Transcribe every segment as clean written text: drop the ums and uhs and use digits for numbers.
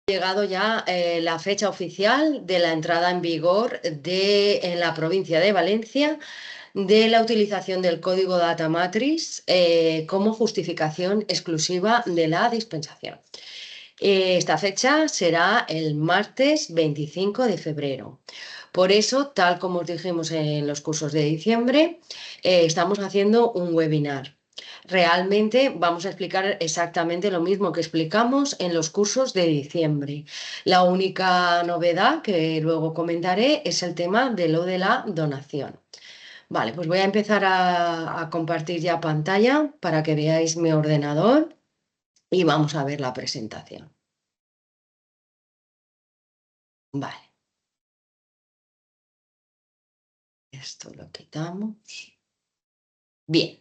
Llegado ya la fecha oficial de la entrada en vigor en la provincia de Valencia de la utilización del código Data Matrix como justificación exclusiva de la dispensación. Esta fecha será el martes 25 de febrero. Por eso, tal como os dijimos en los cursos de diciembre, estamos haciendo un webinar. Realmente vamos a explicar exactamente lo mismo que explicamos en los cursos de diciembre. La única novedad que luego comentaré es el tema de lo de la donación. Vale, pues voy a empezar a compartir ya pantalla para que veáis mi ordenador y vamos a ver la presentación. Vale, esto lo quitamos. Bien.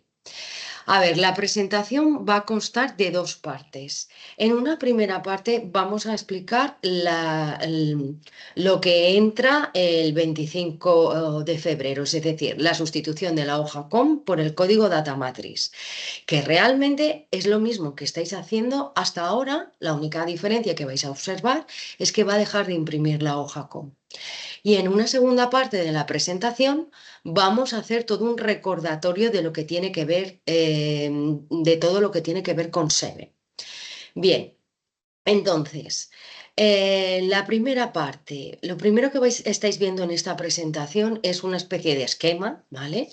A ver, la presentación va a constar de dos partes. En una primera parte vamos a explicar lo que entra el 25 de febrero, es decir, la sustitución de la hoja COM por el código Data Matrix, que realmente es lo mismo que estáis haciendo hasta ahora. La única diferencia que vais a observar es que va a dejar de imprimir la hoja COM. Y en una segunda parte de la presentación vamos a hacer todo un recordatorio de lo que tiene que ver, de todo lo que tiene que ver con Seven. Bien, entonces, la primera parte, lo primero que estáis viendo en esta presentación es una especie de esquema, ¿vale?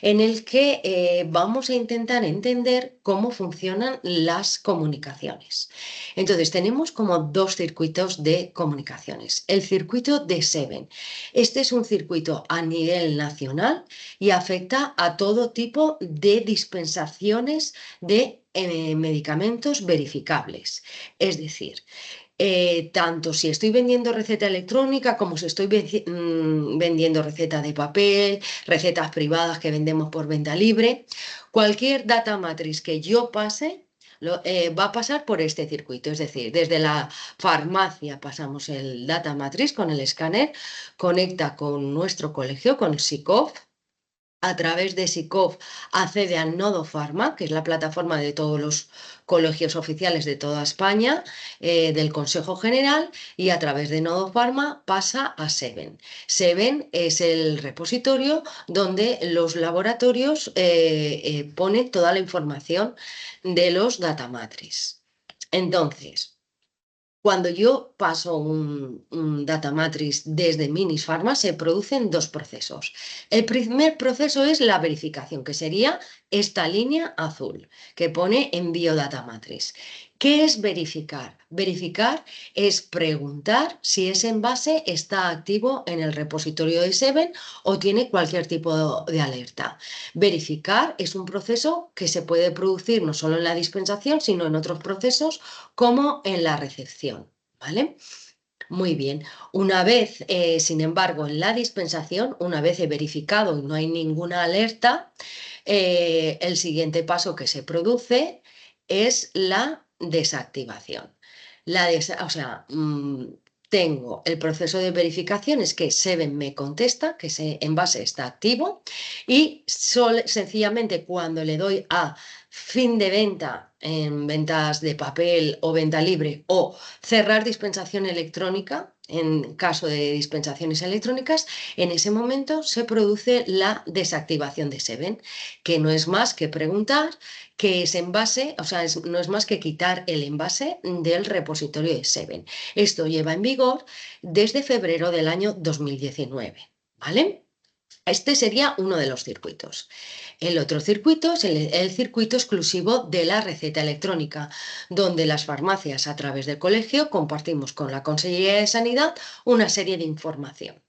En el que vamos a intentar entender cómo funcionan las comunicaciones. Entonces, tenemos como dos circuitos de comunicaciones. El circuito de Seven. Este es un circuito a nivel nacional y afecta a todo tipo de dispensaciones de medicamentos verificables. Es decir, tanto si estoy vendiendo receta electrónica como si estoy vendiendo receta de papel, recetas privadas que vendemos por venta libre, cualquier data matrix que yo pase va a pasar por este circuito. Es decir, desde la farmacia pasamos el data matrix con el escáner, conecta con nuestro colegio, con SICOF. A través de SICOF accede al Nodo Pharma, que es la plataforma de todos los colegios oficiales de toda España, del Consejo General, y a través de Nodo Pharma pasa a Seven. Seven es el repositorio donde los laboratorios ponen toda la información de los data matrix. Entonces, cuando yo paso un data matrix desde Minis Pharma, se producen dos procesos. El primer proceso es la verificación, que sería esta línea azul que pone envío data matrix. ¿Qué es verificar? Verificar es preguntar si ese envase está activo en el repositorio de Seven o tiene cualquier tipo de alerta. Verificar es un proceso que se puede producir no solo en la dispensación, sino en otros procesos como en la recepción, ¿vale? Muy bien. Una vez, sin embargo, en la dispensación, una vez he verificado y no hay ninguna alerta, el siguiente paso que se produce es la desactivación. O sea, tengo el proceso de verificación, es que Seven me contesta que ese envase está activo y sencillamente cuando le doy a fin de venta en ventas de papel o venta libre o cerrar dispensación electrónica, en caso de dispensaciones electrónicas, en ese momento se produce la desactivación de Seven, que no es más que preguntar que ese envase, o sea, no es más que quitar el envase del repositorio de Seven. Esto lleva en vigor desde febrero del año 2019, ¿vale? Este sería uno de los circuitos. El otro circuito es el circuito exclusivo de la receta electrónica, donde las farmacias a través del colegio compartimos con la Consejería de Sanidad una serie de información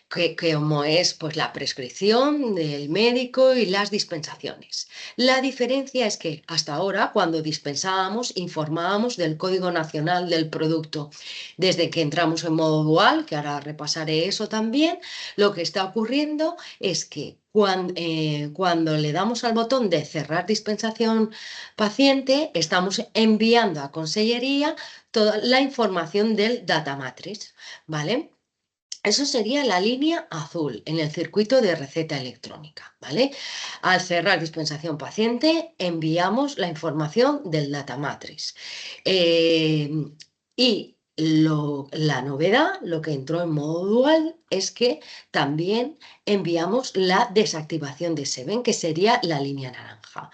que como es pues, la prescripción del médico y las dispensaciones. La diferencia es que hasta ahora, cuando dispensábamos, informábamos del Código Nacional del Producto. Desde que entramos en modo dual, que ahora repasaré eso también, lo que está ocurriendo es que cuando le damos al botón de cerrar dispensación paciente, estamos enviando a Consellería toda la información del data matrix, ¿vale? Eso sería la línea azul en el circuito de receta electrónica, ¿vale? Al cerrar dispensación paciente, enviamos la información del data matrix. Y la novedad, lo que entró en modo dual, es que también enviamos la desactivación de Seven, que sería la línea naranja.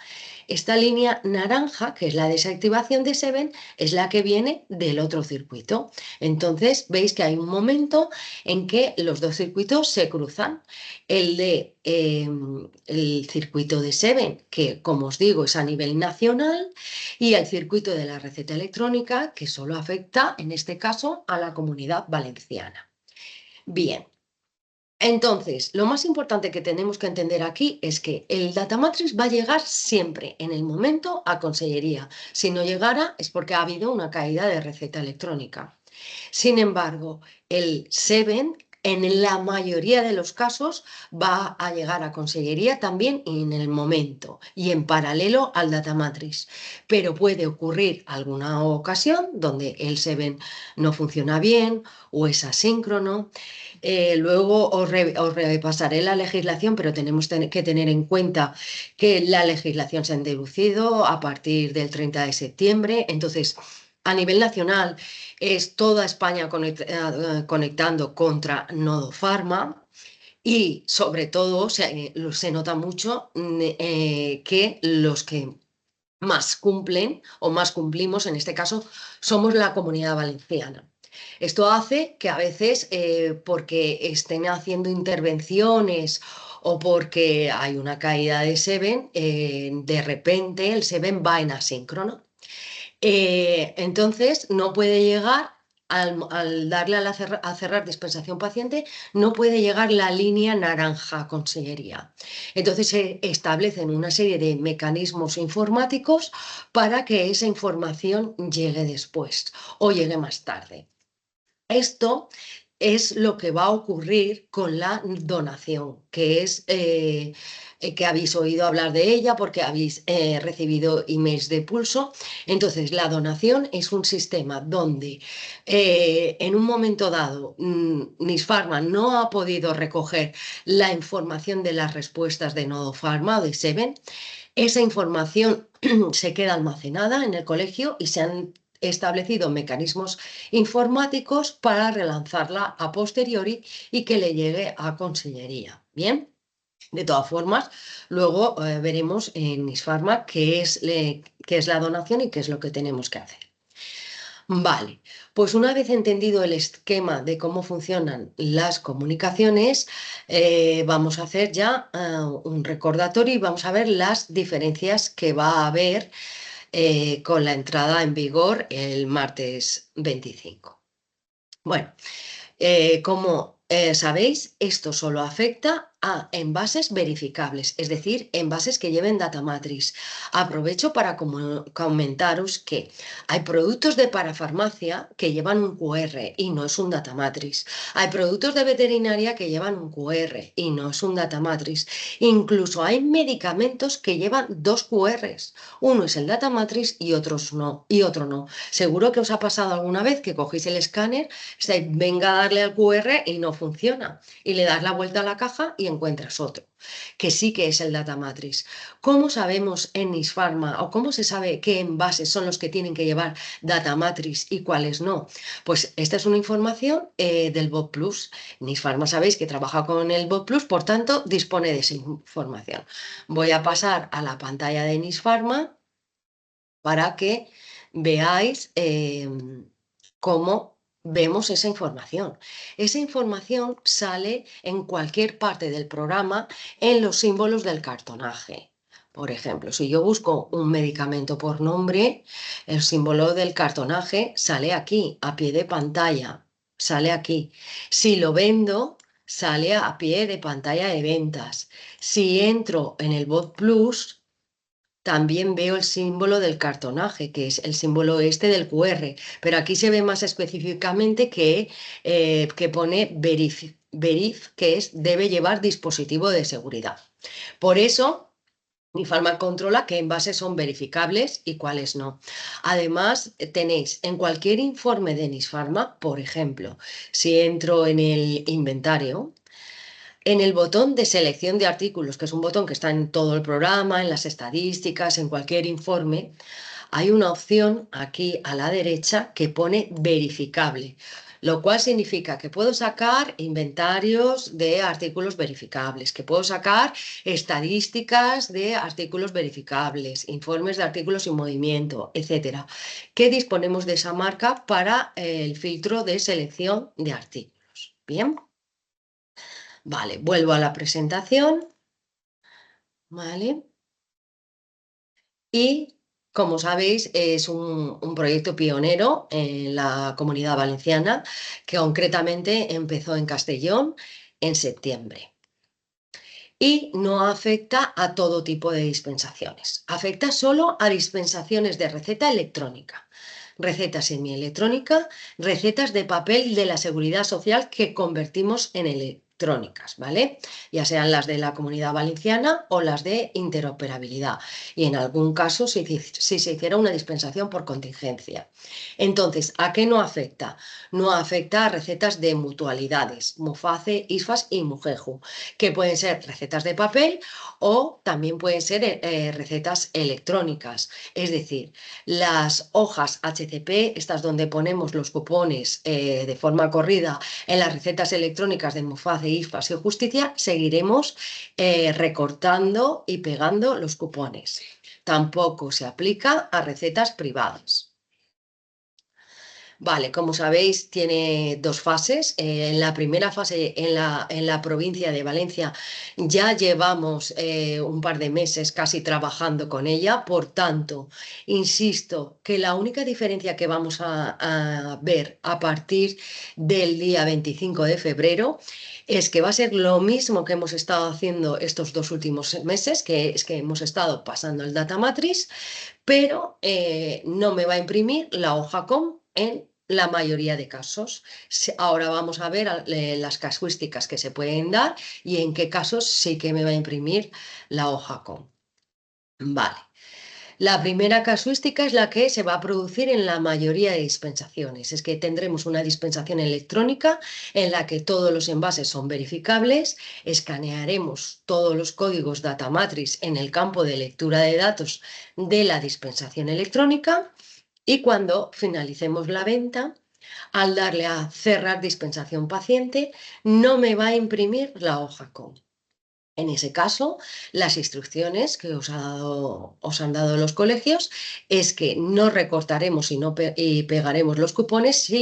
Esta línea naranja, que es la desactivación de Seven, es la que viene del otro circuito. Entonces, veis que hay un momento en que los dos circuitos se cruzan. El circuito de Seven, que como os digo es a nivel nacional, y el circuito de la receta electrónica, que solo afecta, en este caso, a la Comunidad Valenciana. Bien, entonces, lo más importante que tenemos que entender aquí es que el data matrix va a llegar siempre en el momento a Consellería. Si no llegara es porque ha habido una caída de receta electrónica. Sin embargo, el SEVEN en la mayoría de los casos va a llegar a Consellería también en el momento y en paralelo al data matrix. Pero puede ocurrir alguna ocasión donde el SEVEN no funciona bien o es asíncrono. Luego os repasaré la legislación, pero tenemos que tener en cuenta que la legislación se ha deducido a partir del 30 de septiembre. Entonces, a nivel nacional es toda España conectando contra Nodo Pharma y sobre todo se nota mucho que los que más cumplen o más cumplimos, en este caso, somos la Comunidad Valenciana. Esto hace que a veces, porque estén haciendo intervenciones o porque hay una caída de Seven, de repente el Seven va en asíncrono. Entonces, no puede llegar, al darle a cerrar dispensación paciente, no puede llegar la línea naranja a Consellería. Entonces, se establecen una serie de mecanismos informáticos para que esa información llegue después o llegue más tarde. Esto es lo que va a ocurrir con la donación, que es que habéis oído hablar de ella porque habéis recibido emails de Pulso. Entonces, la donación es un sistema donde en un momento dado Nisfarma no ha podido recoger la información de las respuestas de Nodo Pharma o de Seven. Esa información se queda almacenada en el colegio y se han establecido mecanismos informáticos para relanzarla a posteriori y que le llegue a Consellería. Bien. De todas formas, luego veremos en Nisfarma qué es la donación y qué es lo que tenemos que hacer. Vale, pues una vez entendido el esquema de cómo funcionan las comunicaciones, vamos a hacer ya un recordatorio y vamos a ver las diferencias que va a haber con la entrada en vigor el martes 25. Bueno, como sabéis, esto solo afecta a envases verificables, es decir, envases que lleven data matrix. Aprovecho para comentaros que hay productos de parafarmacia que llevan un QR y no es un data matrix. Hay productos de veterinaria que llevan un QR y no es un data matrix. Incluso hay medicamentos que llevan dos QRs. Uno es el data matrix y otro no. Seguro que os ha pasado alguna vez que cogéis el escáner, venga a darle al QR y no funciona. Y le das la vuelta a la caja y encuentras otro, que sí que es el data matrix. ¿Cómo sabemos en Nisfarma o cómo se sabe qué envases son los que tienen que llevar data matrix y cuáles no? Pues esta es una información del Bot Plus. Nisfarma sabéis que trabaja con el Bot Plus, por tanto dispone de esa información. Voy a pasar a la pantalla de Nisfarma para que veáis cómo vemos esa información. Esa información sale en cualquier parte del programa en los símbolos del cartonaje. Por ejemplo, si yo busco un medicamento por nombre, el símbolo del cartonaje sale aquí, a pie de pantalla, sale aquí. Si lo vendo, sale a pie de pantalla de ventas. Si entro en el Bot Plus, también veo el símbolo del cartonaje, que es el símbolo este del QR, pero aquí se ve más específicamente que pone verif, que es debe llevar dispositivo de seguridad. Por eso, Nisfarma controla qué envases son verificables y cuáles no. Además, tenéis en cualquier informe de Nisfarma, por ejemplo, si entro en el inventario, en el botón de selección de artículos, que es un botón que está en todo el programa, en las estadísticas, en cualquier informe, hay una opción aquí a la derecha que pone verificable, lo cual significa que puedo sacar inventarios de artículos verificables, que puedo sacar estadísticas de artículos verificables, informes de artículos en movimiento, etcétera, que disponemos de esa marca para el filtro de selección de artículos. Bien, vale, vuelvo a la presentación, ¿vale? Y, como sabéis, es un proyecto pionero en la Comunidad Valenciana que concretamente empezó en Castellón en septiembre. Y no afecta a todo tipo de dispensaciones. Afecta solo a dispensaciones de receta electrónica, receta semielectrónica, recetas de papel de la Seguridad Social que convertimos en electrónicas, ¿vale? Ya sean las de la Comunidad Valenciana o las de interoperabilidad. Y en algún caso si se hiciera una dispensación por contingencia. Entonces, ¿a qué no afecta? No afecta a recetas de mutualidades, Muface, ISFAS y Mujeju, que pueden ser recetas de papel o también pueden ser recetas electrónicas. Es decir, las hojas HCP, estas donde ponemos los cupones de forma corrida en las recetas electrónicas de Muface, ISFAS y Justicia, seguiremos recortando y pegando los cupones. Tampoco se aplica a recetas privadas. Vale, como sabéis, tiene dos fases. En la primera fase, en la provincia de Valencia, ya llevamos un par de meses casi trabajando con ella. Por tanto, insisto que la única diferencia que vamos a ver a partir del día 25 de febrero es que va a ser lo mismo que hemos estado haciendo estos dos últimos meses, que es que hemos estado pasando el Data Matrix, pero no me va a imprimir la hoja com en la mayoría de casos. Ahora vamos a ver las casuísticas que se pueden dar y en qué casos sí que me va a imprimir la hoja com. Vale. La primera casuística es la que se va a producir en la mayoría de dispensaciones. Es que tendremos una dispensación electrónica en la que todos los envases son verificables, escanearemos todos los códigos data matrix en el campo de lectura de datos de la dispensación electrónica y cuando finalicemos la venta, al darle a cerrar dispensación paciente, no me va a imprimir la hoja com. En ese caso, las instrucciones que os han dado los colegios es que no recortaremos y pegaremos los cupones,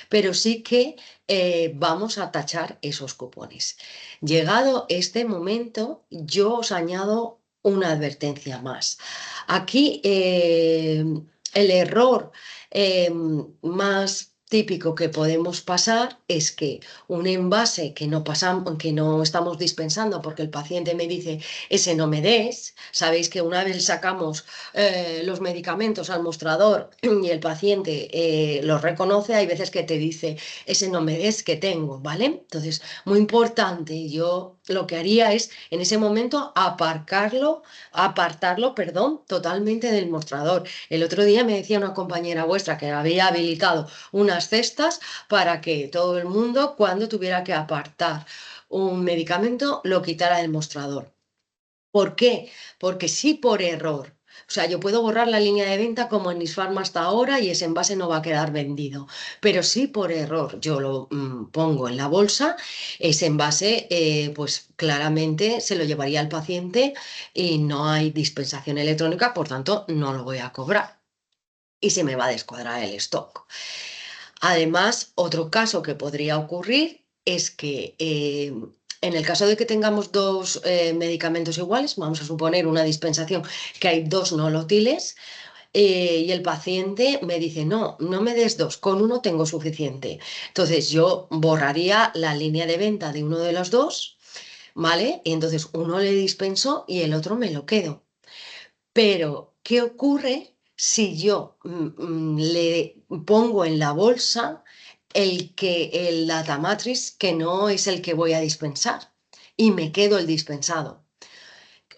pero sí que vamos a tachar esos cupones. Llegado este momento, yo os añado una advertencia más. Aquí el error más típico que podemos pasar es que un envase que que no estamos dispensando porque el paciente me dice ese no me des, sabéis que una vez sacamos los medicamentos al mostrador y el paciente los reconoce, hay veces que te dice ese no me des que tengo, ¿vale? Entonces, muy importante, yo lo que haría es en ese momento apartarlo, perdón, totalmente del mostrador. El otro día me decía una compañera vuestra que había habilitado unas cestas para que todo el mundo, cuando tuviera que apartar un medicamento, lo quitara del mostrador. ¿Por qué? Porque si por error, o sea, yo puedo borrar la línea de venta como en Nisfarma hasta ahora y ese envase no va a quedar vendido, pero si por error yo lo pongo en la bolsa, ese envase pues claramente se lo llevaría al paciente y no hay dispensación electrónica, por tanto no lo voy a cobrar y se me va a descuadrar el stock. Además, otro caso que podría ocurrir es que en el caso de que tengamos dos medicamentos iguales, vamos a suponer una dispensación que hay dos nolotiles y el paciente me dice, no, no me des dos, con uno tengo suficiente. Entonces yo borraría la línea de venta de uno de los dos, ¿vale? Y entonces uno le dispenso y el otro me lo quedo. Pero, ¿qué ocurre si yo le pongo en la bolsa el data matrix que no es el que voy a dispensar y me quedo el dispensado?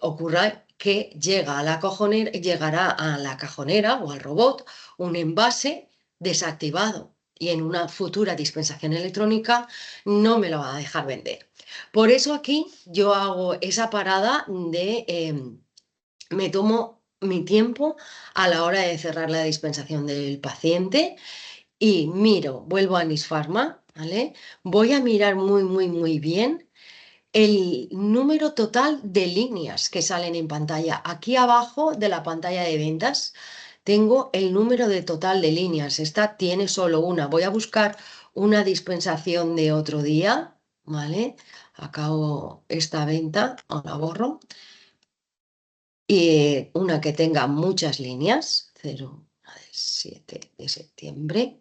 Ocurra que llegará a la cajonera o al robot un envase desactivado y en una futura dispensación electrónica no me lo va a dejar vender. Por eso aquí yo hago esa parada de me tomo mi tiempo a la hora de cerrar la dispensación del paciente y miro, vuelvo a Nisfarma, ¿vale? Voy a mirar muy bien el número total de líneas que salen en pantalla. Aquí abajo de la pantalla de ventas tengo el número de total de líneas. Esta tiene solo una. Voy a buscar una dispensación de otro día, ¿vale? Acabo esta venta, la borro. Y una que tenga muchas líneas, 0, 7 de septiembre.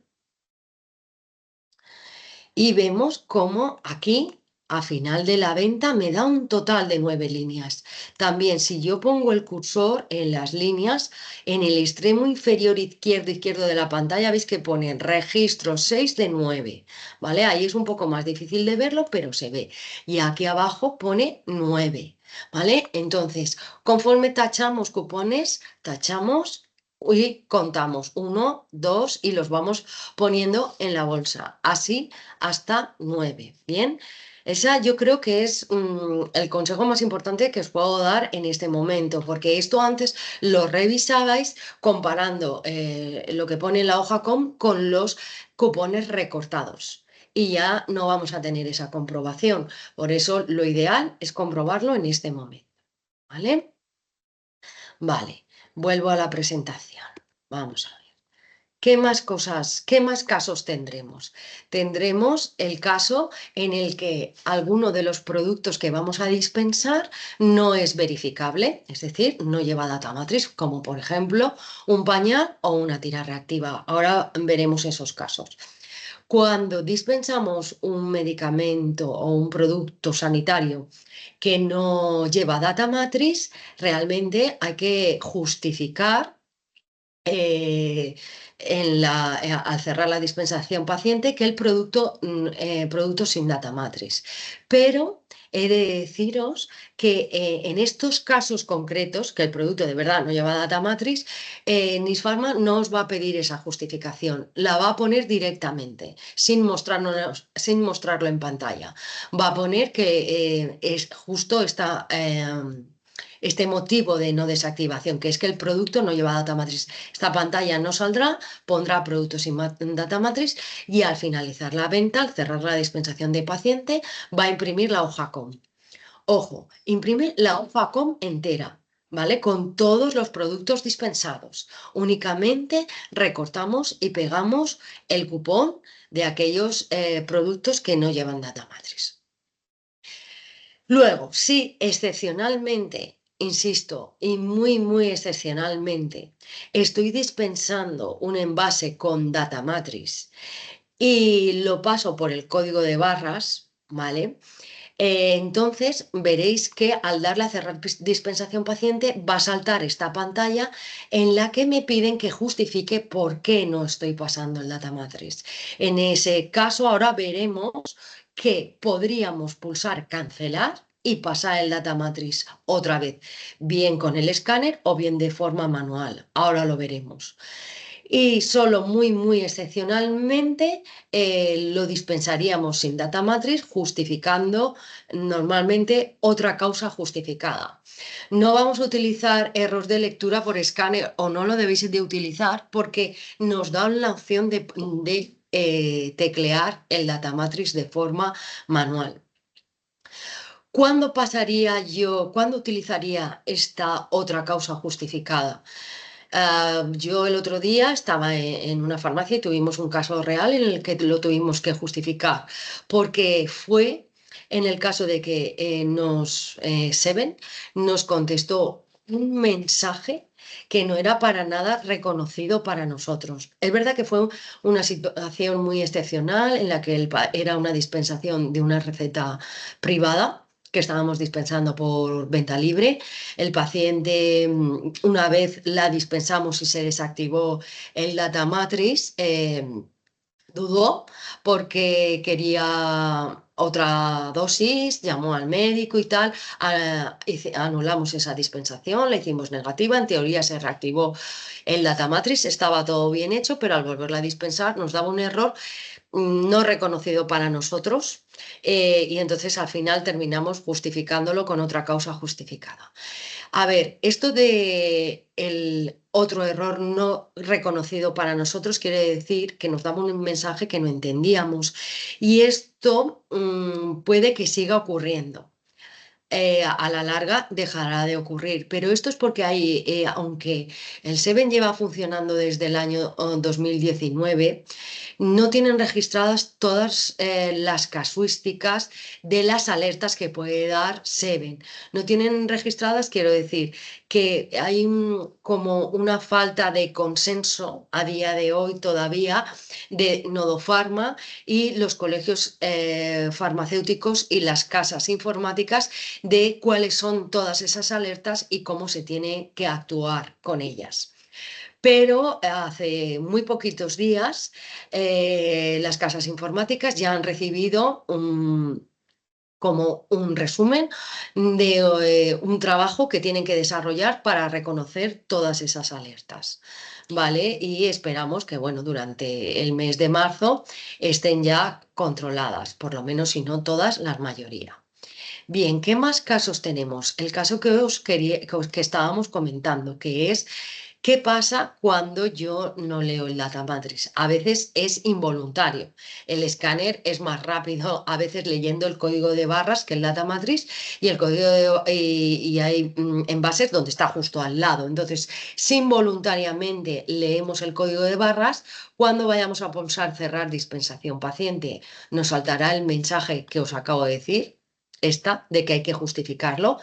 Y vemos cómo aquí, a final de la venta, me da un total de 9 líneas. También, si yo pongo el cursor en las líneas, en el extremo inferior izquierdo de la pantalla, veis que pone registro 6 de 9, ¿vale? Ahí es un poco más difícil de verlo, pero se ve. Y aquí abajo pone 9, ¿vale? Entonces, conforme tachamos cupones, tachamos y contamos 1, 2 y los vamos poniendo en la bolsa. Así hasta 9. Bien, esa yo creo que es el consejo más importante que os puedo dar en este momento, porque esto antes lo revisabais comparando lo que pone en la hoja con los cupones recortados. Y ya no vamos a tener esa comprobación. Por eso lo ideal es comprobarlo en este momento. ¿Vale? Vale, vuelvo a la presentación. Vamos a ver. ¿Qué más cosas, qué más casos tendremos? Tendremos el caso en el que alguno de los productos que vamos a dispensar no es verificable, es decir, no lleva data matriz, como por ejemplo un pañal o una tira reactiva. Ahora veremos esos casos. Cuando dispensamos un medicamento o un producto sanitario que no lleva data matriz, realmente hay que justificar eh, al cerrar la dispensación paciente que el producto, producto sin data matriz. Pero he de deciros que en estos casos concretos, que el producto de verdad no lleva data matriz, Nisfarma no os va a pedir esa justificación, la va a poner directamente, sin mostrarlo en pantalla. Va a poner que es justo esta... este motivo de no desactivación, que es que el producto no lleva data matriz. Esta pantalla no saldrá, pondrá productos sin data matriz y al finalizar la venta, al cerrar la dispensación de paciente, va a imprimir la hoja COM. Ojo, imprime la hoja COM entera, ¿vale? Con todos los productos dispensados. Únicamente recortamos y pegamos el cupón de aquellos productos que no llevan data matriz. Luego, si excepcionalmente, insisto, y muy excepcionalmente, estoy dispensando un envase con data matrix y lo paso por el código de barras, ¿vale? Entonces veréis que al darle a cerrar dispensación paciente va a saltar esta pantalla en la que me piden que justifique por qué no estoy pasando el data matrix. En ese caso ahora veremos que podríamos pulsar cancelar y pasar el data matrix otra vez, bien con el escáner o bien de forma manual. Ahora lo veremos. Y solo muy excepcionalmente lo dispensaríamos sin data matrix, justificando normalmente otra causa justificada. No vamos a utilizar errores de lectura por escáner o no lo debéis de utilizar porque nos dan la opción de teclear el data matrix de forma manual. ¿Cuándo utilizaría esta otra causa justificada? Yo el otro día estaba en una farmacia y tuvimos un caso real en el que lo tuvimos que justificar, porque fue en el caso de que Seven nos contestó un mensaje que no era para nada reconocido para nosotros. Es verdad que fue una situación muy excepcional en la que era una dispensación de una receta privada que estábamos dispensando por venta libre. El paciente, una vez la dispensamos y se desactivó el data matrix, dudó porque quería otra dosis, llamó al médico y tal, anulamos esa dispensación, la hicimos negativa, en teoría se reactivó el data matrix, estaba todo bien hecho, pero al volverla a dispensar nos daba un error no reconocido para nosotros y entonces al final terminamos justificándolo con otra causa justificada. A ver, esto de el otro error no reconocido para nosotros quiere decir que nos damos un mensaje que no entendíamos y esto puede que siga ocurriendo. A la larga dejará de ocurrir, pero esto es porque hay, aunque el Seven lleva funcionando desde el año 2019, no tienen registradas todas las casuísticas de las alertas que puede dar Seven. No tienen registradas, quiero decir, que hay como una falta de consenso a día de hoy todavía de Nodofarma y los colegios farmacéuticos y las casas informáticas de cuáles son todas esas alertas y cómo se tiene que actuar con ellas. Pero hace muy poquitos días las casas informáticas ya han recibido como un resumen de un trabajo que tienen que desarrollar para reconocer todas esas alertas. ¿Vale? Y esperamos que, bueno, durante el mes de marzo estén ya controladas, por lo menos si no todas, la mayoría. Bien, ¿qué más casos tenemos? El caso que os quería, que estábamos comentando, que es ¿qué pasa cuando yo no leo el data matrix? A veces es involuntario. El escáner es más rápido, a veces leyendo el código de barras que el data matrix y el código y hay envases donde está justo al lado. Entonces, si involuntariamente leemos el código de barras, cuando vayamos a pulsar cerrar dispensación paciente, nos saltará el mensaje que os acabo de decir, de que hay que justificarlo.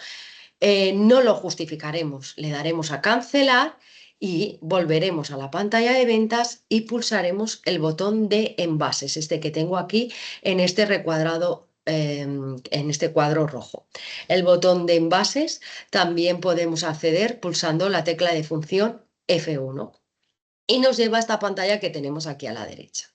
No lo justificaremos, le daremos a cancelar y volveremos a la pantalla de ventas y pulsaremos el botón de envases, este que tengo aquí en este recuadrado, en este cuadro rojo. El botón de envases también podemos acceder pulsando la tecla de función F1 y nos lleva a esta pantalla que tenemos aquí a la derecha.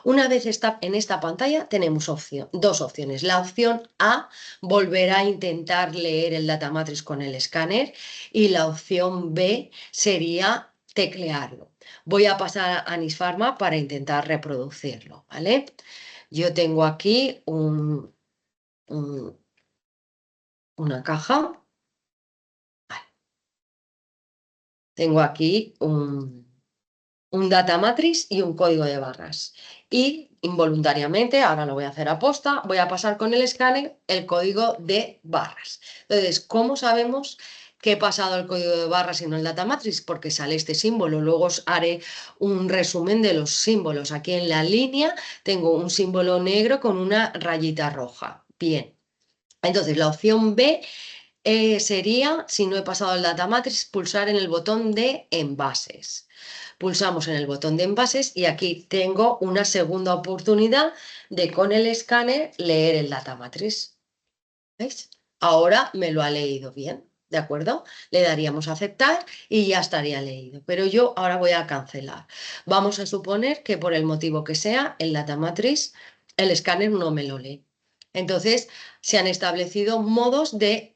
Una vez está en esta pantalla tenemos dos opciones. La opción A, volverá a intentar leer el data matrix con el escáner y la opción B sería teclearlo. Voy a pasar a Anisfarma para intentar reproducirlo, ¿vale? Yo tengo aquí una caja. Vale. Tengo aquí un data matrix y un código de barras. Y involuntariamente, ahora lo voy a hacer a posta, voy a pasar con el escáner el código de barras. Entonces, ¿cómo sabemos que he pasado el código de barras y no el data matrix? Porque sale este símbolo. Luego os haré un resumen de los símbolos. Aquí en la línea tengo un símbolo negro con una rayita roja. Bien. Entonces, la opción B sería, si no he pasado el data matrix, pulsar en el botón de envases. Pulsamos en el botón de envases y aquí tengo una segunda oportunidad de con el escáner leer el data matrix. ¿Veis? Ahora me lo ha leído bien, ¿de acuerdo? Le daríamos a aceptar y ya estaría leído. Pero yo ahora voy a cancelar. Vamos a suponer que por el motivo que sea, el data matrix, el escáner no me lo lee. Entonces, se han establecido modos de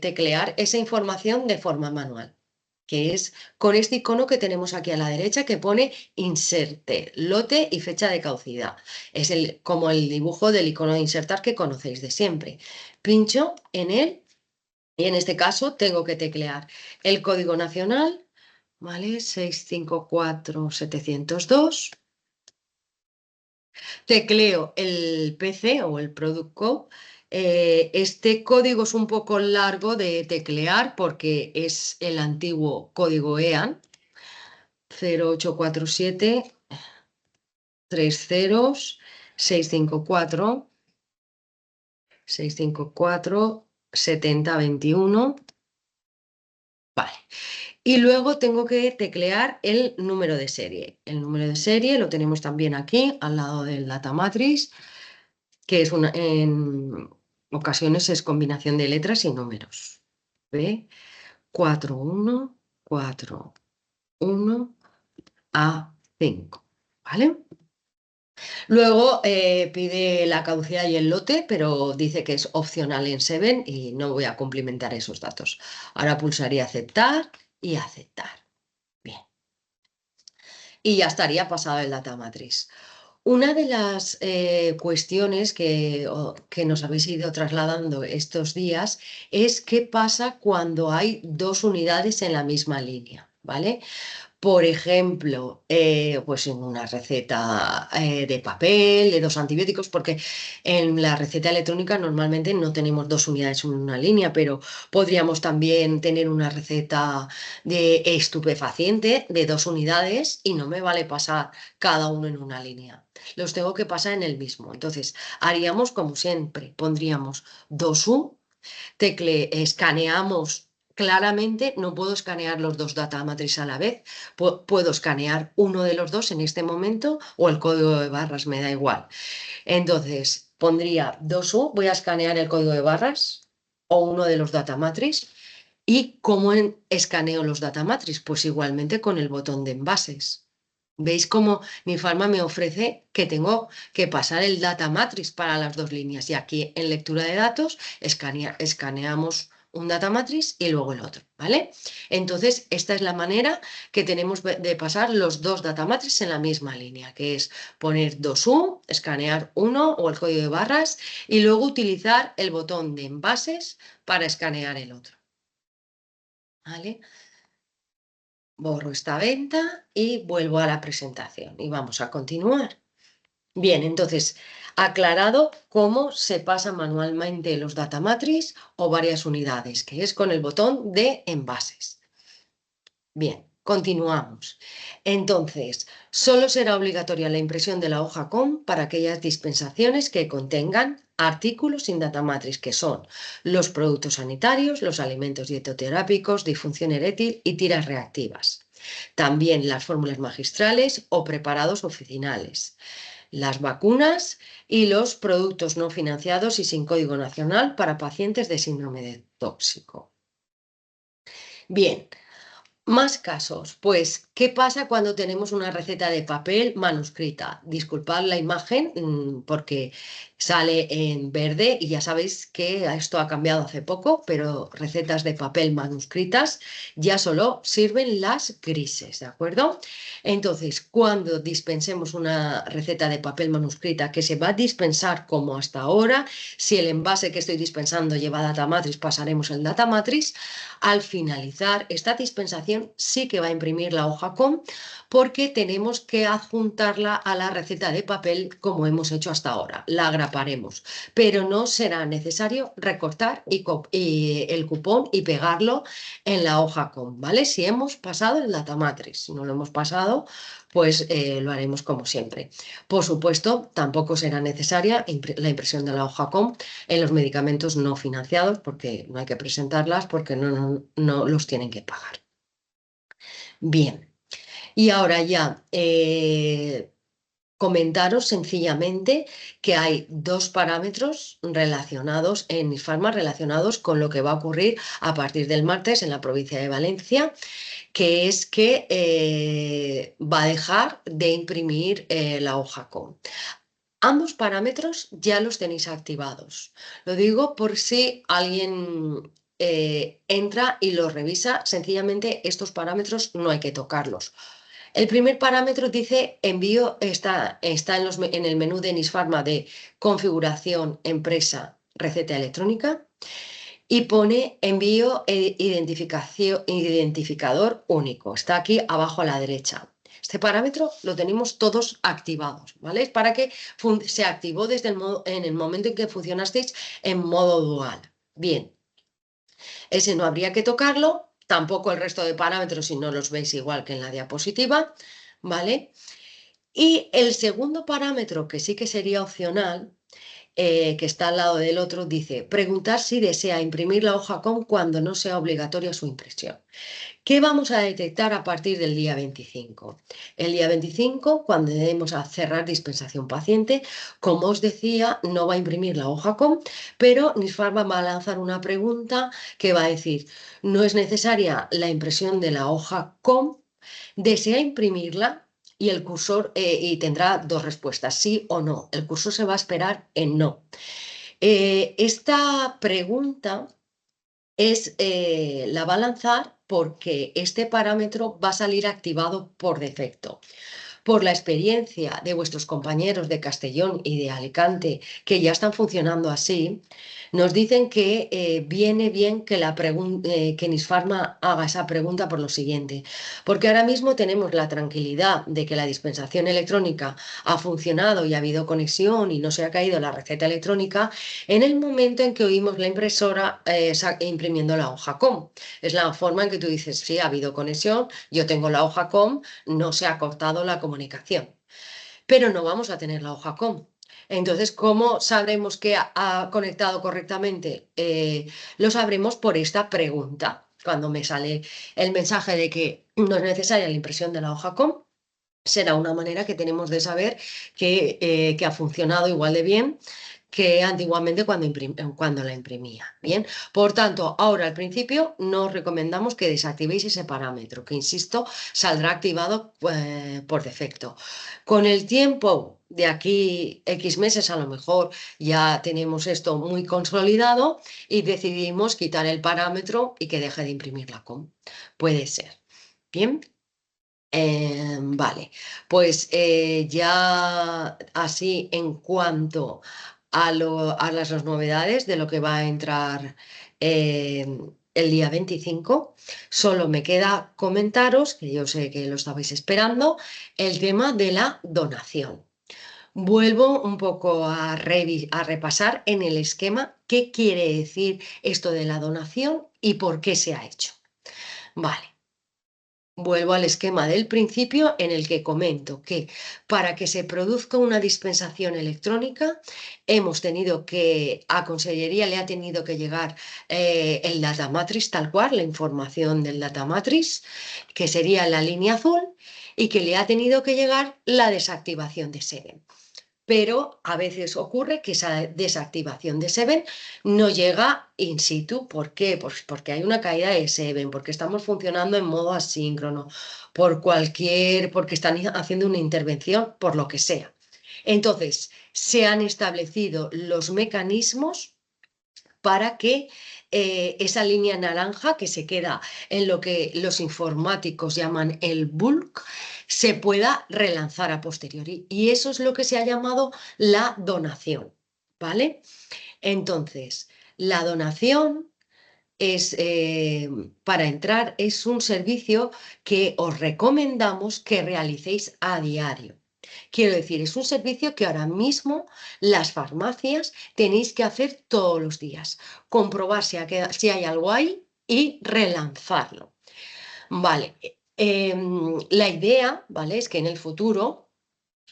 teclear esa información de forma manual, que es con este icono que tenemos aquí a la derecha que pone inserte, lote y fecha de caducidad. Es como el dibujo del icono de insertar que conocéis de siempre. Pincho en él y en este caso tengo que teclear el código nacional, ¿vale? 654702. Tecleo el PC o el Product Code. Este código es un poco largo de teclear porque es el antiguo código EAN. 0847 3 ceros 654 7021. Vale. Y luego tengo que teclear el número de serie. El número de serie lo tenemos también aquí al lado del data matrix, que es en ocasiones es combinación de letras y números. ¿Ve? 4141 A5. ¿Vale? Luego pide la caducidad y el lote, pero dice que es opcional en Seven y no voy a cumplimentar esos datos. Ahora pulsaría aceptar y aceptar. Bien. Y ya estaría pasado el data matrix. Una de las cuestiones que nos habéis ido trasladando estos días es qué pasa cuando hay dos unidades en la misma línea, ¿vale? Por ejemplo, pues en una receta de papel, de dos antibióticos, porque en la receta electrónica normalmente no tenemos dos unidades en una línea, pero podríamos también tener una receta de estupefaciente de dos unidades y no me vale pasar cada uno en una línea. Los tengo que pasar en el mismo. Entonces, haríamos como siempre, pondríamos 2U, escaneamos claramente, no puedo escanear los dos data matrix a la vez, puedo escanear uno de los dos en este momento o el código de barras, me da igual. Entonces, pondría 2U, voy a escanear el código de barras o uno de los data matrix. ¿Y cómo escaneo los data matrix? Pues igualmente con el botón de envases. ¿Veis cómo Nifarma me ofrece que tengo que pasar el data matrix para las dos líneas? Y aquí en lectura de datos escaneamos un data matrix y luego el otro, ¿vale? Entonces, esta es la manera que tenemos de pasar los dos data matrix en la misma línea, que es poner 2U, escanear uno o el código de barras y luego utilizar el botón de envases para escanear el otro, ¿vale? Borro esta venta y vuelvo a la presentación y vamos a continuar. Bien, entonces, aclarado cómo se pasa manualmente los data matrix o varias unidades, que es con el botón de envases. Bien, continuamos. Entonces, solo será obligatoria la impresión de la hoja COM para aquellas dispensaciones que contengan artículos sin data matrix, que son los productos sanitarios, los alimentos dietoterápicos, disfunción eréctil y tiras reactivas. También las fórmulas magistrales o preparados oficinales, las vacunas y los productos no financiados y sin código nacional para pacientes de síndrome de tóxico. Bien. Más casos, pues, ¿qué pasa cuando tenemos una receta de papel manuscrita? Disculpad la imagen porque sale en verde y ya sabéis que esto ha cambiado hace poco, pero recetas de papel manuscritas ya solo sirven las grises, ¿de acuerdo? Entonces, cuando dispensemos una receta de papel manuscrita que se va a dispensar como hasta ahora, si el envase que estoy dispensando lleva data matrix, pasaremos el data matrix. Al finalizar esta dispensación sí que va a imprimir la hoja COM porque tenemos que adjuntarla a la receta de papel como hemos hecho hasta ahora. La agraparemos, pero no será necesario recortar y el cupón y pegarlo en la hoja COM, ¿vale? Si hemos pasado el data matrix, si no lo hemos pasado, pues lo haremos como siempre. Por supuesto, tampoco será necesaria la impresión de la hoja COM en los medicamentos no financiados, porque no hay que presentarlas, porque no los tienen que pagar. Bien, y ahora ya comentaros sencillamente que hay dos parámetros relacionados en Nisfarma, relacionados con lo que va a ocurrir a partir del martes en la provincia de Valencia, que es que va a dejar de imprimir la hoja COM. Ambos parámetros ya los tenéis activados. Lo digo por si alguien entra y los revisa. Sencillamente estos parámetros no hay que tocarlos. El primer parámetro dice envío, está en el menú de Nisfarma de configuración empresa receta electrónica y pone envío identificador único. Está aquí abajo a la derecha. Este parámetro lo tenemos todos activados, ¿vale? Es para que se activó en el momento en que funcionasteis en modo dual. Bien, ese no habría que tocarlo, tampoco el resto de parámetros si no los veis igual que en la diapositiva, ¿vale? Y el segundo parámetro, que sí que sería opcional, que está al lado del otro, dice preguntar si desea imprimir la hoja COM cuando no sea obligatoria su impresión. ¿Qué vamos a detectar a partir del día 25? El día 25, cuando debemos a cerrar dispensación paciente, como os decía, no va a imprimir la hoja COM, pero Nisfarma va a lanzar una pregunta que va a decir, no es necesaria la impresión de la hoja COM, desea imprimirla y el cursor y tendrá dos respuestas, sí o no. El cursor se va a esperar en no. Esta pregunta la va a lanzar porque este parámetro va a salir activado por defecto. por la experiencia de vuestros compañeros de Castellón y de Alicante, que ya están funcionando así, nos dicen que viene bien que Nisfarma haga esa pregunta por lo siguiente, porque ahora mismo tenemos la tranquilidad de que la dispensación electrónica ha funcionado y ha habido conexión y no se ha caído la receta electrónica en el momento en que oímos la impresora imprimiendo la hoja COM. Es la forma en que tú dices, sí, ha habido conexión, yo tengo la hoja COM, no se ha cortado la comunicación, pero no vamos a tener la hoja COM. Entonces, ¿cómo sabremos que ha conectado correctamente? Lo sabremos por esta pregunta. Cuando me sale el mensaje de que no es necesaria la impresión de la hoja COM, será una manera que tenemos de saber que ha funcionado igual de bien que antiguamente cuando la imprimía. Bien, por tanto, ahora al principio nos recomendamos que desactivéis ese parámetro, que insisto, saldrá activado por defecto. Con el tiempo, de aquí X meses, a lo mejor ya tenemos esto muy consolidado y decidimos quitar el parámetro y que deje de imprimir la COM. Puede ser. Bien. Vale, pues ya así en cuanto a las novedades de lo que va a entrar eh, el día 25, solo me queda comentaros, que yo sé que lo estabais esperando, el tema de la donación. Vuelvo un poco a repasar en el esquema qué quiere decir esto de la donación y por qué se ha hecho. Vale. Vuelvo al esquema del principio en el que comento que para que se produzca una dispensación electrónica hemos tenido que, a Consellería le ha tenido que llegar el data matrix tal cual, la información del data matrix, que sería la línea azul, y que le ha tenido que llegar la desactivación de Seven. Pero a veces ocurre que esa desactivación de Seven no llega in situ. ¿Por qué? Pues porque hay una caída de Seven, porque estamos funcionando en modo asíncrono, porque están haciendo una intervención, por lo que sea. Entonces, se han establecido los mecanismos para que esa línea naranja que se queda en lo que los informáticos llaman el bulk se pueda relanzar a posteriori. Y eso es lo que se ha llamado la donación, ¿vale? Entonces, la donación es, para entrar, es un servicio que os recomendamos que realicéis a diario. Quiero decir, es un servicio que ahora mismo las farmacias tenéis que hacer todos los días. Comprobar si hay algo ahí y relanzarlo. Vale. La idea, ¿vale? Es que en el futuro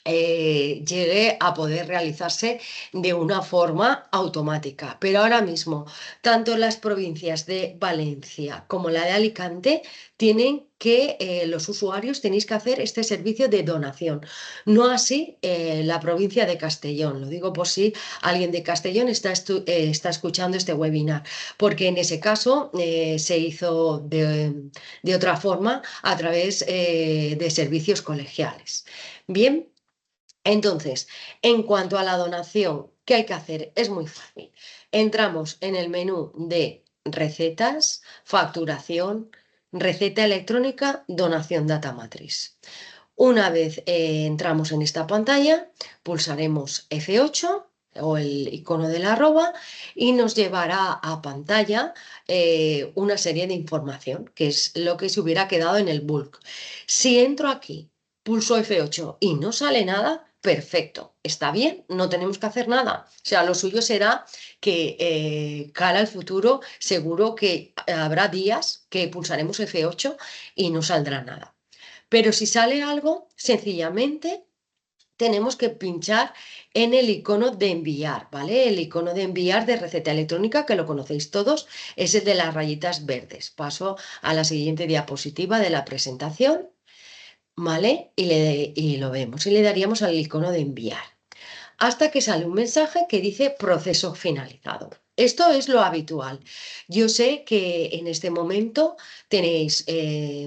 llegue a poder realizarse de una forma automática. Pero ahora mismo, tanto las provincias de Valencia como la de Alicante tienen que, los usuarios tenéis que hacer este servicio de donación. No así la provincia de Castellón. Lo digo por si alguien de Castellón está escuchando este webinar, porque en ese caso se hizo de otra forma a través de servicios colegiales. Bien. Entonces, en cuanto a la donación, ¿qué hay que hacer? Es muy fácil. Entramos en el menú de recetas, facturación, receta electrónica, donación data matrix. Una vez entramos en esta pantalla, pulsaremos F8 o el icono de la arroba y nos llevará a pantalla una serie de información, que es lo que se hubiera quedado en el bulk. Si entro aquí, pulso F8 y no sale nada, perfecto, está bien, no tenemos que hacer nada. O sea, lo suyo será que cara al futuro, seguro que habrá días que pulsaremos F8 y no saldrá nada. Pero si sale algo, sencillamente tenemos que pinchar en el icono de enviar, ¿vale? El icono de enviar de receta electrónica, que lo conocéis todos, es el de las rayitas verdes. Paso a la siguiente diapositiva de la presentación, ¿vale? Y lo vemos y le daríamos al icono de enviar, hasta que sale un mensaje que dice proceso finalizado. Esto es lo habitual. Yo sé que en este momento tenéis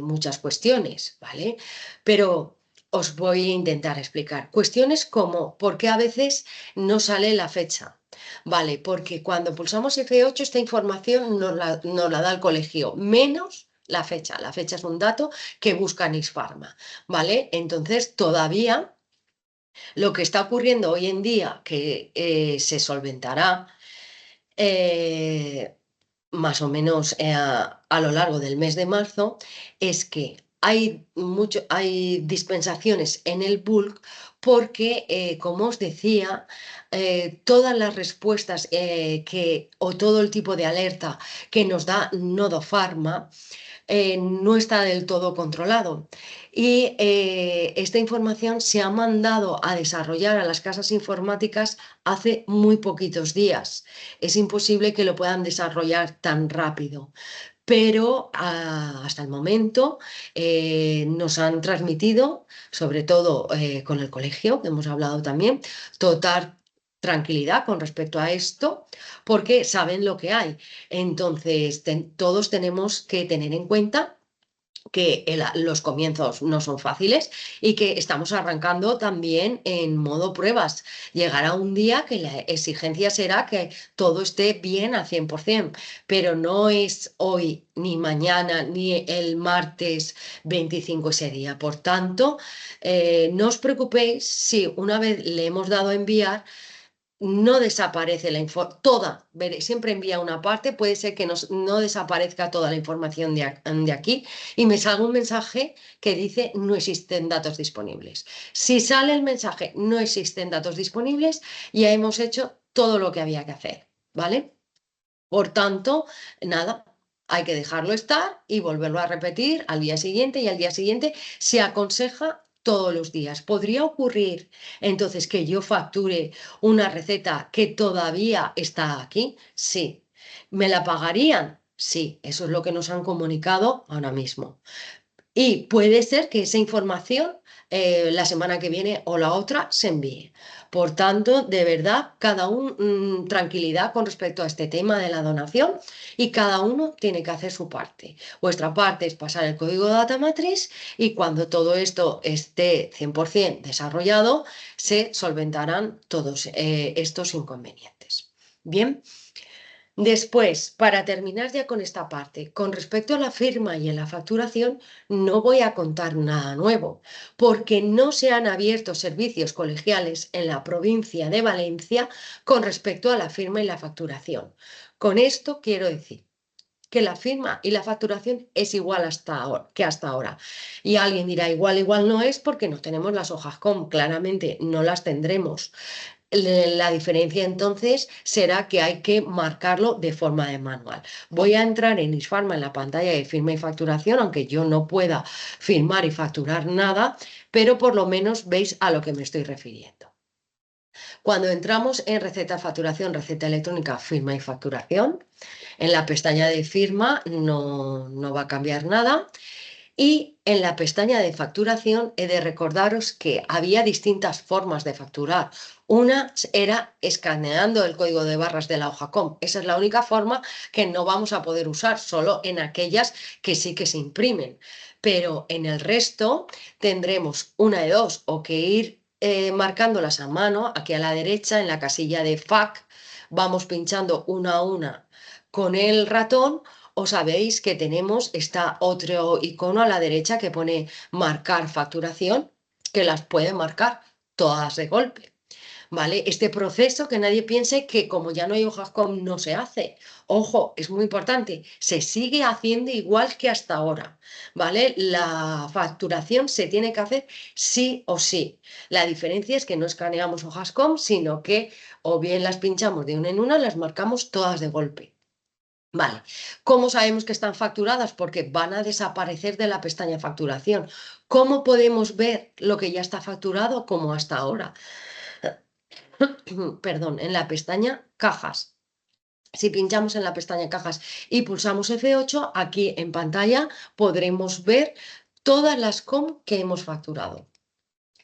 muchas cuestiones, ¿vale? Pero os voy a intentar explicar. Cuestiones como por qué a veces no sale la fecha. Vale, porque cuando pulsamos F8 esta información nos la da el colegio, menos la fecha es un dato que busca Nisfarma, ¿vale? Entonces, todavía lo que está ocurriendo hoy en día, que se solventará eh, más o menos a lo largo del mes de marzo, es que hay dispensaciones en el bulk porque, como os decía, todas las respuestas o todo el tipo de alerta que nos da Nodo Pharma no está del todo controlado. Y esta información se ha mandado a desarrollar a las casas informáticas hace muy poquitos días. Es imposible que lo puedan desarrollar tan rápido. Pero hasta el momento nos han transmitido, sobre todo con el colegio, que hemos hablado también, total tranquilidad con respecto a esto, porque saben lo que hay. Entonces, todos tenemos que tener en cuenta que los comienzos no son fáciles y que estamos arrancando también en modo pruebas. Llegará un día que la exigencia será que todo esté bien al 100%, pero no es hoy, ni mañana, ni el martes 25 ese día. Por tanto, no os preocupéis si una vez le hemos dado a enviar, no desaparece la información, siempre envía una parte, puede ser que no desaparezca toda la información de aquí y me salga un mensaje que dice no existen datos disponibles. Si sale el mensaje no existen datos disponibles, ya hemos hecho todo lo que había que hacer, ¿vale? Por tanto, nada, hay que dejarlo estar y volverlo a repetir al día siguiente, y al día siguiente se aconseja todos los días. ¿Podría ocurrir entonces que yo facture una receta que todavía está aquí? Sí. ¿Me la pagarían? Sí, eso es lo que nos han comunicado ahora mismo. Y puede ser que esa información la semana que viene o la otra se envíe. Por tanto, de verdad, cada uno, tranquilidad con respecto a este tema de la donación, y cada uno tiene que hacer su parte. Vuestra parte es pasar el código de data matriz, y cuando todo esto esté 100% desarrollado, se solventarán todos estos inconvenientes. Bien. Después, para terminar ya con esta parte, con respecto a la firma y a la facturación, no voy a contar nada nuevo, porque no se han abierto servicios colegiales en la provincia de Valencia con respecto a la firma y la facturación. Con esto quiero decir que la firma y la facturación es igual que hasta ahora. Y alguien dirá, igual no es porque no tenemos las hojas COM, claramente no las tendremos. La diferencia entonces será que hay que marcarlo de forma de manual. Voy a entrar en Isfarma en la pantalla de firma y facturación, aunque yo no pueda firmar y facturar nada, pero por lo menos veis a lo que me estoy refiriendo. Cuando entramos en receta, facturación, receta electrónica, firma y facturación, en la pestaña de firma no va a cambiar nada. Y en la pestaña de facturación he de recordaros que había distintas formas de facturar. Una era escaneando el código de barras de la hoja COM. Esa es la única forma que no vamos a poder usar, solo en aquellas que sí que se imprimen. Pero en el resto tendremos una de dos, o que ir marcándolas a mano, aquí a la derecha en la casilla de FAC, vamos pinchando una a una con el ratón. O sabéis que tenemos otro icono a la derecha que pone marcar facturación, que las puede marcar todas de golpe, ¿vale? Este proceso, que nadie piense que como ya no hay hojas COM no se hace. Ojo, es muy importante, se sigue haciendo igual que hasta ahora, ¿vale? La facturación se tiene que hacer sí o sí. La diferencia es que no escaneamos hojas COM, sino que o bien las pinchamos de una en una, las marcamos todas de golpe. Vale, ¿cómo sabemos que están facturadas? Porque van a desaparecer de la pestaña facturación. ¿Cómo podemos ver lo que ya está facturado como hasta ahora? Perdón, en la pestaña cajas. Si pinchamos en la pestaña cajas y pulsamos F8, aquí en pantalla podremos ver todas las COM que hemos facturado.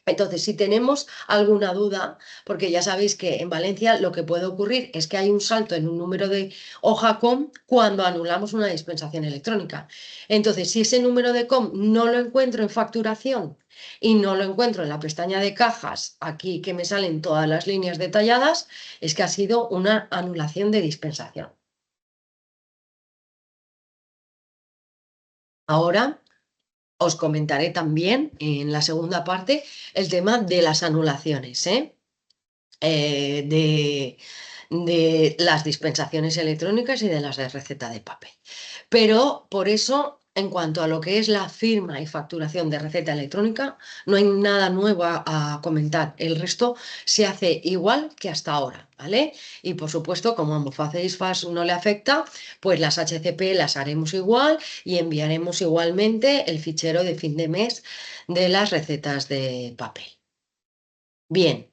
Entonces, si tenemos alguna duda, porque ya sabéis que en Valencia lo que puede ocurrir es que hay un salto en un número de hoja COM cuando anulamos una dispensación electrónica. Entonces, si ese número de COM no lo encuentro en facturación y no lo encuentro en la pestaña de cajas, aquí que me salen todas las líneas detalladas, es que ha sido una anulación de dispensación. Ahora os comentaré también en la segunda parte el tema de las anulaciones, de las dispensaciones electrónicas y de las de receta de papel. Pero por eso, en cuanto a lo que es la firma y facturación de receta electrónica, no hay nada nuevo a comentar. El resto se hace igual que hasta ahora, ¿vale? Y por supuesto, como a Muface Disfaz no le afecta, pues las HCP las haremos igual y enviaremos igualmente el fichero de fin de mes de las recetas de papel. Bien.